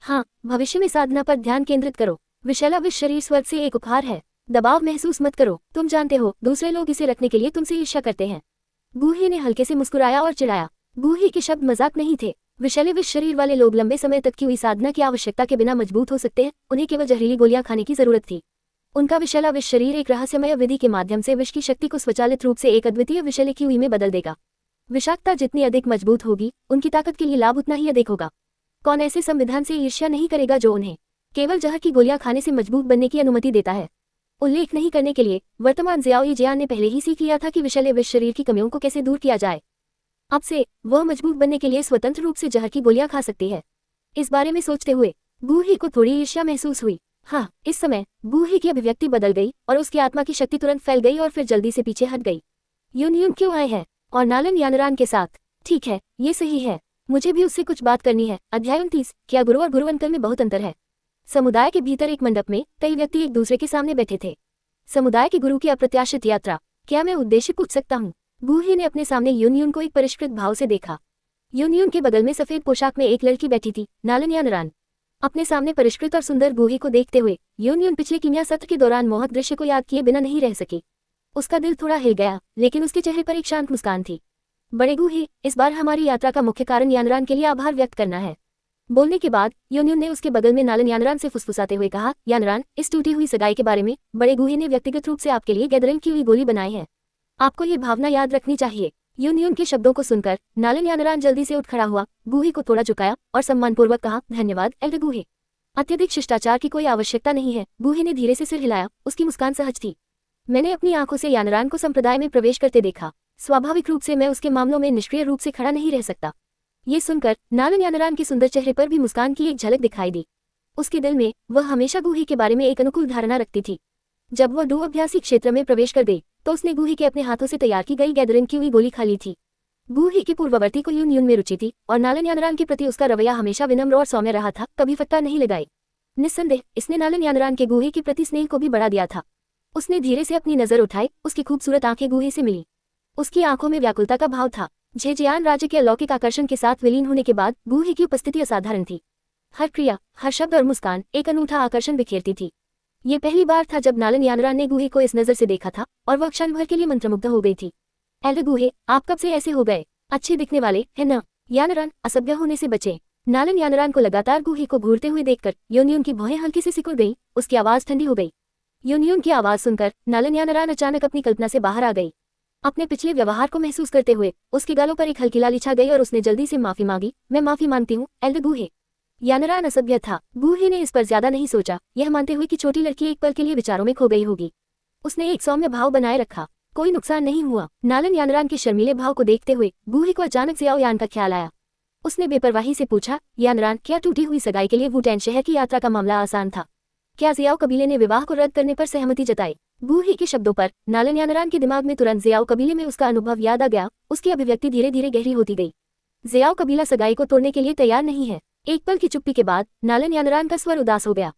हाँ, भविष्य में साधना पर ध्यान केंद्रित करो। विषैला विष शरीर स्वर्ग से एक उपहार है, दबाव महसूस मत करो। तुम जानते हो दूसरे लोग इसे रखने के लिए तुमसे ईर्ष्या करते हैं। गूही ने हल्के से मुस्कुराया और चिढ़ाया। गूही के शब्द मजाक नहीं थे। विषैले विष शरीर वाले लोग लंबे समय तक की हुई साधना की आवश्यकता के बिना मजबूत हो सकते हैं, उन्हें केवल जहरीली गोलियां खाने की जरूरत थी। उनका विषैला विष शरीर एक रहस्यमय विधि के माध्यम से विष की शक्ति को स्वचालित रूप से एक अद्वितीय विषैले की हुई में बदल देगा। विषाक्तता जितनी अधिक मजबूत होगी उनकी ताकत के लिए लाभ उतना ही अधिक होगा। कौन ऐसे संविधान से ईर्ष्या नहीं करेगा जो उन्हें केवल जहर की गोलियां खाने से मजबूत बनने की अनुमति देता है? उल्लेख नहीं करने के लिए वर्तमान ज़ियाओ यीजियान ने पहले ही सीख लिया था कि विषैले विष शरीर की कमियों को कैसे दूर किया जाए। अब से वह मजबूत बनने के लिए स्वतंत्र रूप से जहर की गोलियां खा सकती है। इस बारे में सोचते हुए गूही को थोड़ी ईर्ष्या महसूस हुई। हाँ, इस समय गूही की अभिव्यक्ति बदल गई और उसकी आत्मा की शक्ति तुरंत फैल गई और फिर जल्दी से पीछे हट गई। यून क्यों आए हैं? और नालन यानरान के साथ? ठीक है, ये सही है, मुझे भी उससे कुछ बात करनी है। अध्याय 29। क्या गुरु और गुरुवंकल में बहुत अंतर है? समुदाय के भीतर एक मंडप में कई व्यक्ति एक दूसरे के सामने बैठे थे। समुदाय के गुरु की अप्रत्याशित यात्रा। क्या मैं उद्देश्य पूछ सकता हूँ? गूही ने अपने सामने यून को एक परिष्कृत भाव से देखा। यून के बगल में सफेद पोशाक में एक लड़की बैठी थी, नालन यानरान। अपने सामने परिष्कृत और सुंदर गूही को देखते हुए यून पिछले कीमिया सत्र के दौरान मोहक दृश्य को याद किए बिना नहीं रह सकी। उसका दिल थोड़ा हिल गया, लेकिन उसके चेहरे पर एक शांत मुस्कान थी। बड़े गूही, इस बार हमारी यात्रा का मुख्य कारण यानरान के लिए आभार व्यक्त करना है। बोलने के बाद यून ने उसके बगल में नालन यानरान से फुसफुसाते हुए कहा, यानरान, इस टूटी हुई सगाई के बारे में बड़े गूही ने व्यक्तिगत रूप से आपके लिए गैदरिन की हुई गोली बनाई है। आपको ये भावना याद रखनी चाहिए। यून के शब्दों को सुनकर नालन यानरान जल्दी से उठ खड़ा हुआ, गूही को थोड़ा झुकाया और सम्मानपूर्वक कहा, धन्यवाद एल्डर गूही। अत्यधिक शिष्टाचार की कोई आवश्यकता नहीं है। गूही ने धीरे से सिर हिलाया, उसकी मुस्कान सहज थी। मैंने अपनी आंखों से यानरान को संप्रदाय में प्रवेश करते देखा। स्वाभाविक रूप से मैं उसके मामलों में निष्क्रिय रूप से खड़ा नहीं रह सकता। ये सुनकर नालन यानरान के सुंदर चेहरे पर भी मुस्कान की एक झलक दिखाई दी। उसके दिल में वह हमेशा गूही के बारे में एक अनुकूल धारणा रखती थी। जब वह डू अभ्यासी क्षेत्र में प्रवेश कर गई तो उसने गूही के अपने हाथों से तैयार की गई गैदरिन की हुई गोली खा ली थी। गूही की पूर्ववर्ती को यून में रुचि थी और नालन यानरान के प्रति उसका रवैया हमेशा विनम्र और सौम्य रहा था, कभी फट्टा नहीं लगाई। निस्संदेह इसने नालन यानरान के गुहे के प्रति स्नेह को भी बढ़ा दिया था। उसने धीरे से अपनी नजर उठाई, उसकी खूबसूरत आंखें गुहे से मिली। उसकी आंखों में व्याकुलता का भाव था। झेजियान राज्य के अलौकिक आकर्षण के साथ विलीन होने के बाद गुहे की उपस्थिति असाधारण थी। हर क्रिया, हर शब्द और मुस्कान एक अनूठा आकर्षण बिखेरती थी। ये पहली बार था जब नालन यानरान ने गुहे को इस नजर से देखा था और वह क्षण भर के लिए मंत्रमुग्ध हो गई थी। एल्डर गुहे, आप कब से ऐसे हो गए? अच्छे दिखने वाले है न? यानरान, असभ्य होने से बचे। नालन यानरान को लगातार गुहे को घूरते हुए देखकर यूनियन की भौहें हल्की से सिकुड़ गई, उसकी आवाज ठंडी हो गई। यूनियन की आवाज सुनकर नालन यानरान अचानक अपनी कल्पना से बाहर आ गई। अपने पिछले व्यवहार को महसूस करते हुए उसके गालों पर एक हल्की लाली छा गई और उसने जल्दी से माफी मांगी। मैं माफी मांगती हूँ एल्डर गुहे। यानरान असभ्य था। गुहे ने इस पर ज्यादा नहीं सोचा, यह मानते हुए कि छोटी लड़की एक पल के लिए विचारों में खो गई होगी। उसने एक सौम्य भाव बनाए रखा। कोई नुकसान नहीं हुआ। नालन यानरान के शर्मीले भाव को देखते हुए गुहे को अचानक जियाओ यान का ख्याल आया। उसने बेपरवाही से पूछा, यानरान, क्या टूटी हुई सगाई के लिए वुटेन शहर की यात्रा का मामला आसान था? क्या जियाओ कबीले ने विवाह को रद्द करने पर सहमति जताई? गुहे के शब्दों पर नालन यानरान के दिमाग में तुरंत जियाओ कबीले में उसका अनुभव याद आ गया। उसकी अभिव्यक्ति धीरे धीरे गहरी होती गई। जियाओ कबीला सगाई को तोड़ने के लिए तैयार नहीं है। एक पल की चुप्पी के बाद नालन यानरान का स्वर उदास हो गया।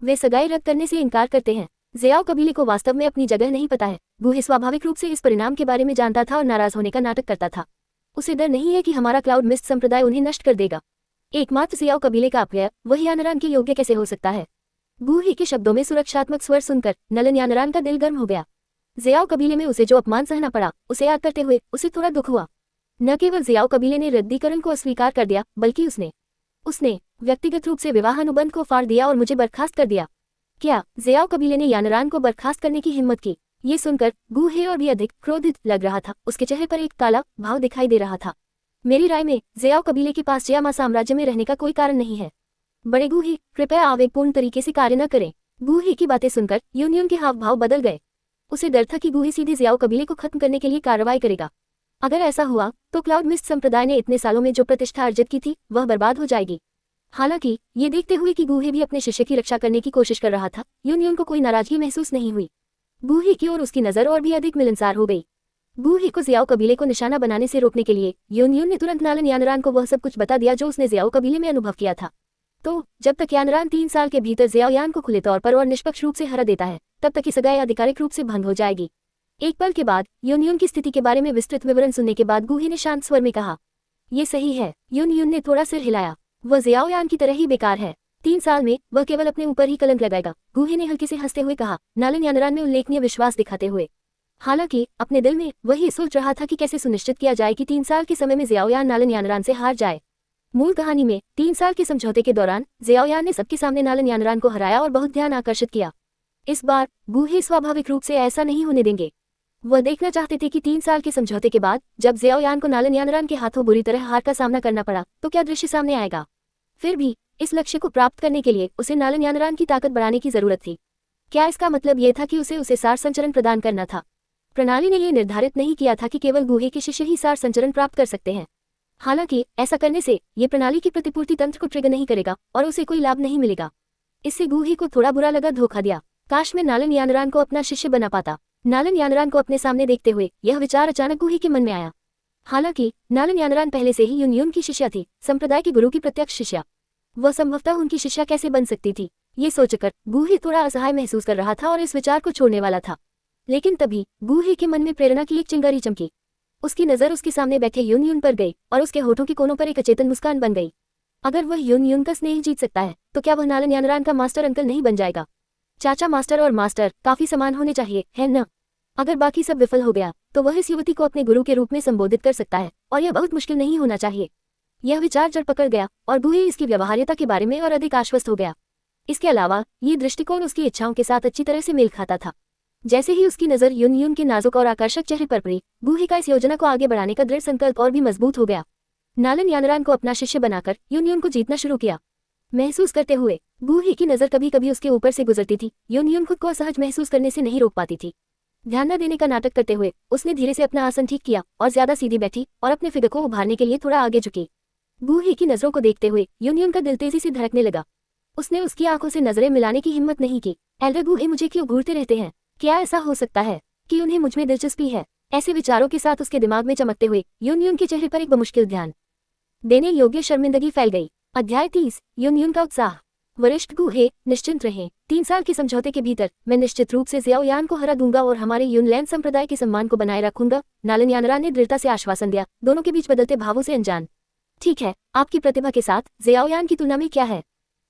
वे सगाई रद्द करने से इनकार करते हैं। जियाओ कबीले को वास्तव में अपनी जगह नहीं पता है। गुहे स्वाभाविक रूप से इस परिणाम के बारे में जानता था और नाराज होने का नाटक करता था। उसे डर नहीं है कि हमारा क्लाउड मिस्ट संप्रदाय उन्हें नष्ट कर देगा। एकमात्र जियाओ कबीले का अपव्यय वही यानरान के योग्य कैसे हो सकता है? गुहे के शब्दों में सुरक्षात्मक स्वर सुनकर नलन यानरान का दिल गर्म हो गया। जियाओ कबीले में उसे जो अपमान सहना पड़ा, उसे याद करते हुए उसे थोड़ा दुख हुआ। न केवल जियाओ कबीले ने रद्दीकरण को अस्वीकार कर दिया, बल्कि उसने व्यक्तिगत रूप से विवाह अनुबंध को फाड़ दिया और मुझे बर्खास्त कर दिया। क्या जियाओ कबीले ने यानरान को बर्खास्त करने की हिम्मत की? ये सुनकर गुहे और भी अधिक क्रोधित लग रहा था। उसके चेहरे पर एक काला भाव दिखाई दे रहा था। मेरी राय में जियाओ कबीले के पास जियामा साम्राज्य में रहने का कोई कारण नहीं है। बड़े गुहे, कृपया आवेगपूर्ण तरीके से कार्य न करें। गुहे की बातें सुनकर यूनियन के हाव भाव बदल गए। उसे डर था कि गुहे सीधे जियाओ कबीले को खत्म करने के लिए कार्रवाई करेगा। अगर ऐसा हुआ तो क्लाउड मिस्ट संप्रदाय ने इतने सालों में जो प्रतिष्ठा अर्जित की थी वह बर्बाद हो जाएगी। हालांकि ये देखते हुए कि गुहे भी अपने शिष्य की रक्षा करने की कोशिश कर रहा था, यूनियन को कोई नाराजगी महसूस नहीं हुई। गुहे की ओर उसकी नजर और भी अधिक मिलनसार हो गई। गुहे को जियाओ कबीले को निशाना बनाने से रोकने के लिए यूनियन ने तुरंत नालन यानरान को वह सब कुछ बता दिया जो उसने जियाओ कबीले में अनुभव किया था। तो जब तक यानरान 3 साल के भीतर जियाओ यान को खुले तौर पर और निष्पक्ष रूप से हरा देता है, तब तक की सगाई आधिकारिक रूप से भंग हो जाएगी। एक पल के बाद यूनियन की स्थिति के बारे में विस्तृत विवरण सुनने के बाद गुहे ने शांत स्वर में कहा, ये सही है। यूनियन ने थोड़ा सिर हिलाया। वह जियाओ यान की तरह ही बेकार है। 3 साल में वह केवल अपने ऊपर ही कलंक लगाएगा। गुहे ने हल्के से हंसते हुए कहा, नालन यानरान में उल्लेखनीय विश्वास दिखाते हुए। हालांकि अपने दिल में वही सोच रहा था कि कैसे सुनिश्चित किया जाए कि 3 साल के समय में जियाओ यान नालन यानरान से हार जाए। मूल कहानी में 3 साल के समझौते के दौरान जियाओ यान ने सबके सामने नालन यानरान को हराया और बहुत ध्यान आकर्षित किया। इस बार गुहे स्वाभाविक रूप से ऐसा नहीं होने देंगे। वह देखना चाहते थे कि 3 साल के समझौते के बाद जब जियाओ यान को नालन यानरान के हाथों बुरी तरह हार का सामना करना पड़ा तो क्या दृश्य सामने आएगा। फिर भी इस लक्ष्य को प्राप्त करने के लिए उसे नालन यानरान की ताकत बढ़ाने की जरूरत थी। क्या इसका मतलब यह था कि उसे सार संचरण प्रदान करना था? प्रणाली ने यह निर्धारित नहीं किया था कि केवल गुहे के शिष्य ही सार संचरण प्राप्त कर सकते हैं। हालांकि ऐसा करने से यह प्रणाली की प्रतिपूर्ति तंत्र को ट्रिगर नहीं करेगा और उसे कोई लाभ नहीं मिलेगा। इससे गुहे को थोड़ा बुरा लगा। धोखा दिया। काश मैं नालन यानरान को अपना शिष्य बना पाता। नालन यानरान को अपने सामने देखते हुए यह विचार अचानक गुहे के मन में आया। हालांकि नालन यानरान पहले से ही यूनियन की शिष्या थी, संप्रदाय के गुरु की प्रत्यक्ष शिष्या। वह संभवतः उनकी शिष्या कैसे बन सकती थी, ये सोचकर गुहे थोड़ा असहाय महसूस कर रहा था और इस विचार को छोड़ने वाला था। लेकिन तभी गुहे के मन में प्रेरणा की एक चिंगारी चमकी। उसकी नजर उसके सामने बैठे यूनियन पर गई और उसके होठों के कोनों पर एक अचेतन मुस्कान बन गई। अगर वह यूनियन का स्नेह जीत सकता है तो क्या वह नालन यानरान का मास्टर अंकल नहीं बन जाएगा? चाचा मास्टर और मास्टर काफी समान होने चाहिए, है न? अगर बाकी सब विफल हो गया तो वह इस युवती को अपने गुरु के रूप में संबोधित कर सकता है और यह बहुत मुश्किल नहीं होना चाहिए। यह विचार जड़ पकड़ गया और गुहे इसकी व्यवहार्यता के बारे में और अधिक आश्वस्त हो गया। इसके अलावा ये दृष्टिकोण उसकी इच्छाओं के साथ अच्छी तरह से मेल खाता था। जैसे ही उसकी नजर यूनियन के नाजुक और आकर्षक चेहरे पर पड़ी, गुहे का इस योजना को आगे बढ़ाने का दृढ़ संकल्प और भी मजबूत हो गया। नालन यानरान को अपना शिष्य बनाकर यूनियन को जीतना शुरू किया। महसूस करते हुए गुहे की नजर कभी कभी उसके ऊपर से गुजरती थी। यूनियन खुद को असहज महसूस करने से नहीं रोक पाती थी। ध्यान न देने का नाटक करते हुए उसने धीरे से अपना आसन ठीक किया और ज्यादा सीधी बैठी और अपने फिगर को उभारने के लिए थोड़ा आगे झुकी। गुहे की नजरों को देखते हुए यूनियन का दिल तेजी से धड़कने लगा। उसने उसकी आंखों से नजरें मिलाने की हिम्मत नहीं की। एल्डर गुहे मुझे क्यों घूरते रहते हैं? क्या ऐसा हो सकता है कि उन्हें मुझमें दिलचस्पी है? ऐसे विचारों के साथ उसके दिमाग में चमकते हुए यूनियन के चेहरे पर एक बमुश्किल ध्यान देने योग्य शर्मिंदगी फैल गई। अध्याय 30, यूनियन का उत्साह। वरिष्ठ गुहे, निश्चिंत रहें, 3 साल के समझौते के भीतर मैं निश्चित रूप से ज़ियाओयान को हरा दूंगा और हमारे यूनलैंड संप्रदाय के सम्मान को बनाए रखूंगा। नालन यानरान ने दृढ़ता से आश्वासन दिया, दोनों के बीच बदलते भावों से अनजान। ठीक है, आपकी प्रतिभा के साथ ज़ियाओयान की तुलना में क्या है?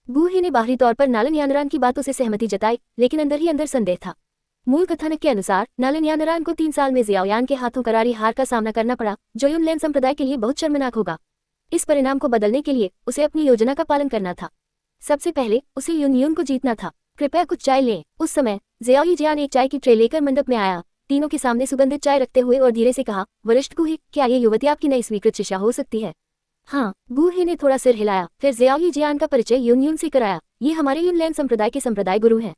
गुहे ने बाहरी तौर पर नालन यानरान की बातों से सहमति जताई, लेकिन अंदर ही अंदर संदेह था। मूल कथानक के अनुसार नालन यानरान को 3 साल में ज़ियाओयान के हाथों करारी हार का सामना करना पड़ा, जो यूनलैंड संप्रदाय के लिए बहुत शर्मनाक होगा। इस परिणाम को बदलने के लिए उसे अपनी योजना का पालन करना था। सबसे पहले उसे यून को जीतना था। कृपया कुछ चाय लें। उस समय ज़ियाओयान एक चाय की ट्रे लेकर मंडप में आया, तीनों के सामने सुगंधित चाय रखते हुए और धीरे से कहा, वरिष्ठ गुहे, क्या ये युवती आपकी नई स्वीकृत शिष्या हो सकती है? हाँ, गुहे ने थोड़ा सिर हिलाया, फिर ज़ियाओयान का परिचय यून से कराया। ये हमारे यूनलैंड संप्रदाय के संप्रदाय गुरु हैं।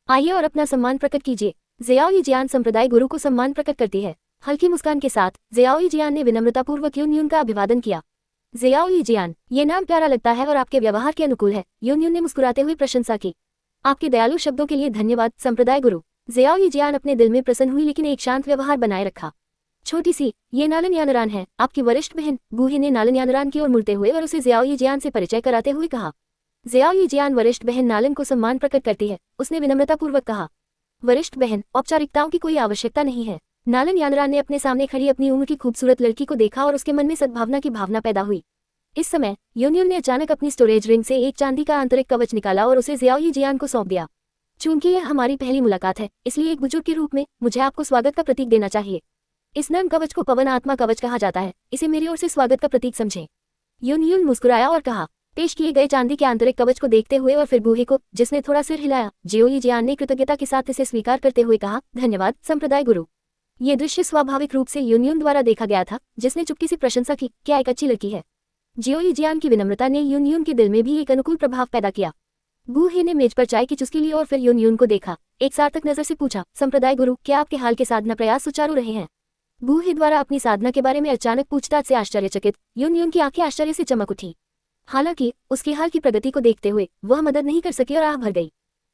आइए और अपना सम्मान प्रकट कीजिए। ज़ियाओयान संप्रदाय गुरु को सम्मान प्रकट करती है। हल्की मुस्कान के साथ ज़ियाओयान ने विनम्रतापूर्वक यून का अभिवादन किया। ज़ियाओयान, ये नाम प्यारा लगता है और आपके व्यवहार के अनुकूल है। यून ने मुस्कुराते हुए प्रशंसा की। आपके दयालु शब्दों के लिए धन्यवाद, संप्रदाय गुरु। ज़ियाओयान अपने दिल में प्रसन्न हुई, लेकिन एक शांत व्यवहार बनाए रखा। छोटी सी, ये नालन यानरान है, आपकी वरिष्ठ बहन। गुहे ने नालन यानरान की ओर मुड़ते हुए और उसे ज़ियाओयान से परिचय कराते हुए कहा। ज़ियाओयान वरिष्ठ बहन नालन को सम्मान प्रकट करती है। उसने विनम्रतापूर्वक कहा, वरिष्ठ बहन, औपचारिकताओं की कोई आवश्यकता नहीं है। नालन यानरान ने अपने सामने खड़ी अपनी उम्र की खूबसूरत लड़की को देखा और उसके मन में सद्भावना की भावना पैदा हुई। इस समय यून ने अचानक अपनी स्टोरेज रिंग से एक चांदी का आंतरिक कवच निकाला और उसे ज़ियाओयान को सौंप दिया। चूंकि यह हमारी पहली मुलाकात है, इसलिए एक बुजुर्ग के रूप में मुझे आपको स्वागत का प्रतीक देना चाहिए। इस नर्म कवच को पवन आत्मा कवच कहा जाता है। इसे मेरी ओर से स्वागत का प्रतीक समझें। यून मुस्कुराया और कहा। पेश किए गए चांदी के आंतरिक कवच को देखते हुए और फिर गुहे को, जिसने थोड़ा सिर हिलाया, ज़ियाओयान ने कृतज्ञता के साथ इसे स्वीकार करते हुए कहा, धन्यवाद, संप्रदाय गुरु। ये दृश्य स्वाभाविक रूप से यून द्वारा देखा गया था, जिसने चुपकी से प्रशंसा की, क्या एक अच्छी लड़की है। ज़ियाओयान की विनम्रता ने यून के दिल में भी एक अनुकूल प्रभाव पैदा किया। गुहे ने मेज पर चाय की चुस्की ली और फिर यून को देखा। एक सार्थक नजर से पूछा, संप्रदाय गुरु, क्या आपके हाल के साधना प्रयास सुचारू रहे हैं? गुहे द्वारा अपनी साधना के बारे में अचानक पूछताछ से आश्चर्यचकित यून की आंखें आश्चर्य से चमक उठी। हालांकि उसके हाल की प्रगति को देखते हुए वह मदद नहीं कर सकी और आह भर गई।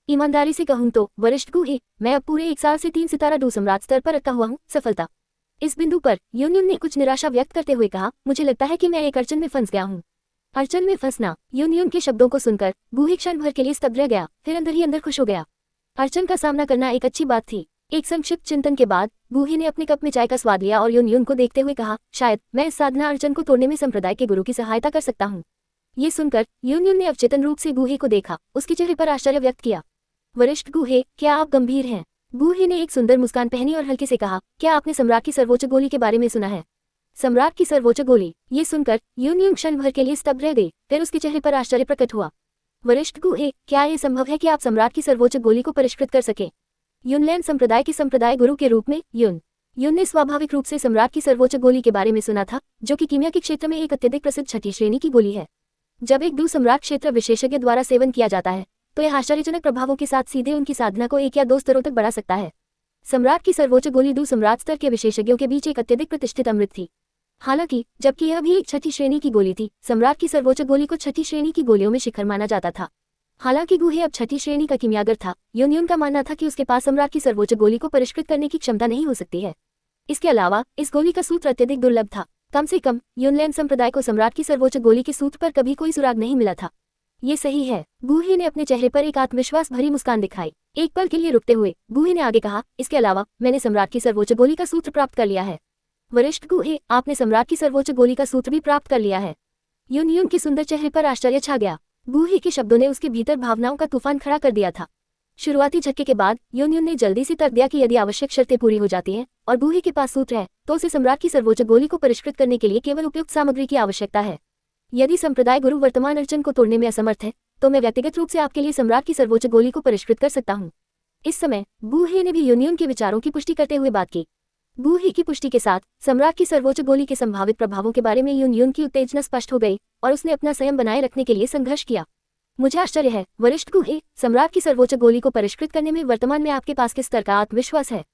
ईमानदारी से कहूं तो वरिष्ठ गुहे, मैं अब पूरे 1 साल से 3 सितारा डू सम्राट स्तर पर अटका हुआ हूं। सफलता। इस बिंदु पर यून ने कुछ निराशा व्यक्त करते हुए कहा, मुझे लगता है कि मैं एक अड़चन में फंस गया हूँ। अड़चन में फंसना। यून के शब्दों को सुनकर गुहे क्षण भर के लिए स्तब्ध रह गया, फिर अंदर ही अंदर खुश हो गया। अड़चन का सामना करना एक अच्छी बात थी। एक संक्षिप्त चिंतन के बाद गुहे ने अपने कप में चाय का स्वाद लिया और यून को देखते हुए कहा, शायद मैं इस साधना अड़चन को तोड़ने में संप्रदाय के गुरु की सहायता कर सकता हूँ। ये सुनकर यून ने अवचेतन रूप से गुहे को देखा, उसके चेहरे पर आश्चर्य व्यक्त किया। वरिष्ठ गुहे, क्या आप गंभीर हैं? गुहे ने एक सुंदर मुस्कान पहनी और हल्के से कहा, क्या आपने सम्राट की सर्वोच्च गोली के बारे में सुना है? सम्राट की सर्वोच्च गोली। ये सुनकर यून क्षण भर के लिए स्तब्ध रह गई, फिर उसके चेहरे पर आश्चर्य प्रकट हुआ। वरिष्ठ गुहे, क्या यह संभव है कि आप सम्राट की सर्वोच्च गोली को परिष्कृत कर सके? यूनलैंड संप्रदाय के संप्रदाय गुरु के रूप में यून ने स्वाभाविक रूप से सम्राट की सर्वोच्च गोली के बारे में सुना था, जो कि कीमिया के क्षेत्र में एक अत्यधिक प्रसिद्ध 6ठी श्रेणी की गोली है। जब एक डू सम्राट क्षेत्र विशेषज्ञ द्वारा सेवन किया जाता है, तो यह आश्चर्यजनक प्रभावों के साथ सीधे उनकी साधना को 1 या 2 स्तरों तक बढ़ा सकता है। सम्राट की सर्वोच्च गोली डू सम्राट स्तर के विशेषज्ञों के बीच एक अत्यधिक प्रतिष्ठित अमृत थी। हालांकि जबकि यह भी एक 6ठी श्रेणी की गोली थी, सम्राट की सर्वोच्च गोली को 6ठी श्रेणी की गोलियों में शिखर माना जाता था। हालांकि गुहे अब 6ठी श्रेणी का कीमियागर था, यून का मानना था कि उसके पास सम्राट की सर्वोच्च गोली को परिष्कृत करने की क्षमता नहीं हो सकती है। इसके अलावा इस गोली का सूत्र अत्यधिक दुर्लभ था। कम से कम यूनलैंड संप्रदाय को सम्राट की सर्वोच्च गोली के सूत्र पर कभी कोई सुराग नहीं मिला था। ये सही है। गुहे ने अपने चेहरे पर एक आत्मविश्वास भरी मुस्कान दिखाई। एक पल के लिए रुकते हुए गुहे ने आगे कहा, इसके अलावा मैंने सम्राट की सर्वोच्च गोली का सूत्र प्राप्त कर लिया है। वरिष्ठ गुहे, आपने सम्राट की सर्वोच्च गोली का सूत्र भी प्राप्त कर लिया है। यून के सुंदर चेहरे पर आश्चर्य छा गया। गुहे के शब्दों ने उसके भीतर भावनाओं का तूफान खड़ा कर दिया था। शुरुआती झटके के बाद यून ने जल्दी से तर्क दिया कि यदि आवश्यक शर्तें पूरी हो जाती हैं और गुहे के पास सूत्र है, तो उसे सम्राट की सर्वोच्च गोली को परिष्कृत करने के लिए केवल उपयुक्त सामग्री की आवश्यकता है। यदि संप्रदाय गुरु वर्तमान अड़चन को तोड़ने में असमर्थ है, तो मैं व्यक्तिगत रूप से आपके लिए सम्राट की सर्वोच्च गोली को परिष्कृत कर सकता हूँ। इस समय गुहे ने भी यून के विचारों की पुष्टि करते हुए बात की। गुहे की पुष्टि के साथ सम्राट की सर्वोच्च गोली के संभावित प्रभावों के बारे में यून की उत्तेजना स्पष्ट हो गई और उसने अपना संयम बनाए रखने के लिए संघर्ष किया। मुझे आश्चर्य है वरिष्ठ गुहे, सम्राट की सर्वोच्च गोली को परिष्कृत करने में वर्तमान में आपके पास किस स्तर का आत्मविश्वास है?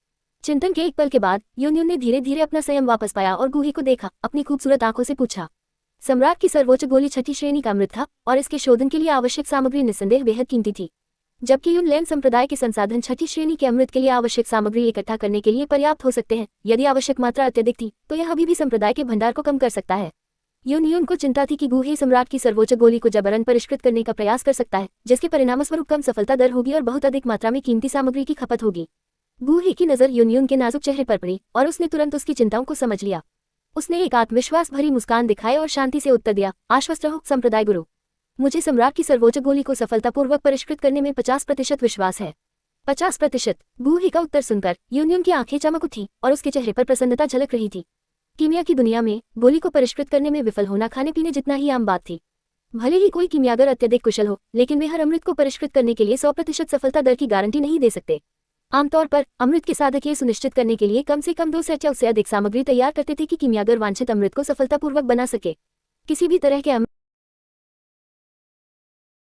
चिंतन के एक पल के बाद यून ने धीरे धीरे अपना संयम वापस पाया और गुहे को देखा, अपनी खूबसूरत आंखों से पूछा। सम्राट की सर्वोच्च गोली 6ठी श्रेणी का अमृत था और इसके शोधन के लिए आवश्यक सामग्री निस्संदेह बेहद कीमती थी। जबकि यूनलैंड संप्रदाय के संसाधन 6ठी श्रेणी के अमृत के लिए आवश्यक सामग्री इकट्ठा करने के लिए पर्याप्त हो सकते हैं। यदि आवश्यक मात्रा अत्यधिक थी, तो यह अभी भी संप्रदाय के भंडार को कम कर सकता है। यूनियन को चिंता थी कि गूहे सम्राट की सर्वोच्च गोली को जबरन परिष्कृत करने का प्रयास कर सकता है, जिसके परिणामस्वरूप कम सफलता दर होगी और बहुत अधिक मात्रा में कीमती सामग्री की खपत होगी। गूहे की नज़र यूनियन के नाजुक चेहरे पर पड़ी और उसने तुरंत उसकी चिंताओं को समझ लिया। उसने एक आत्मविश्वास भरी मुस्कान दिखाई और शांति से उत्तर दिया, आश्वस्त रहो संप्रदाय गुरु। मुझे सम्राट की सर्वोच्च गोली को सफलतापूर्वक परिष्कृत करने में 50% विश्वास है। 50%? गूहे का उत्तर सुनकर यूनियन की आंखें चमक उठी और उसके चेहरे पर प्रसन्नता झलक रही थी। कीमिया की दुनिया में गोली को परिष्कृत करने में विफल होना खाने पीने जितना ही आम बात थी। भले ही कोई कीमियागर अत्यधिक कुशल हो, लेकिन वे हर अमृत को परिष्कृत करने के लिए 100% सफलता दर की गारंटी नहीं दे सकते। आमतौर पर अमृत के साधक ये सुनिश्चित करने के लिए कम से कम 2 सेट या उससे अधिक सामग्री तैयार करते थे कि कीमियागर वांछित अमृत को सफलतापूर्वक बना सके। किसी भी तरह के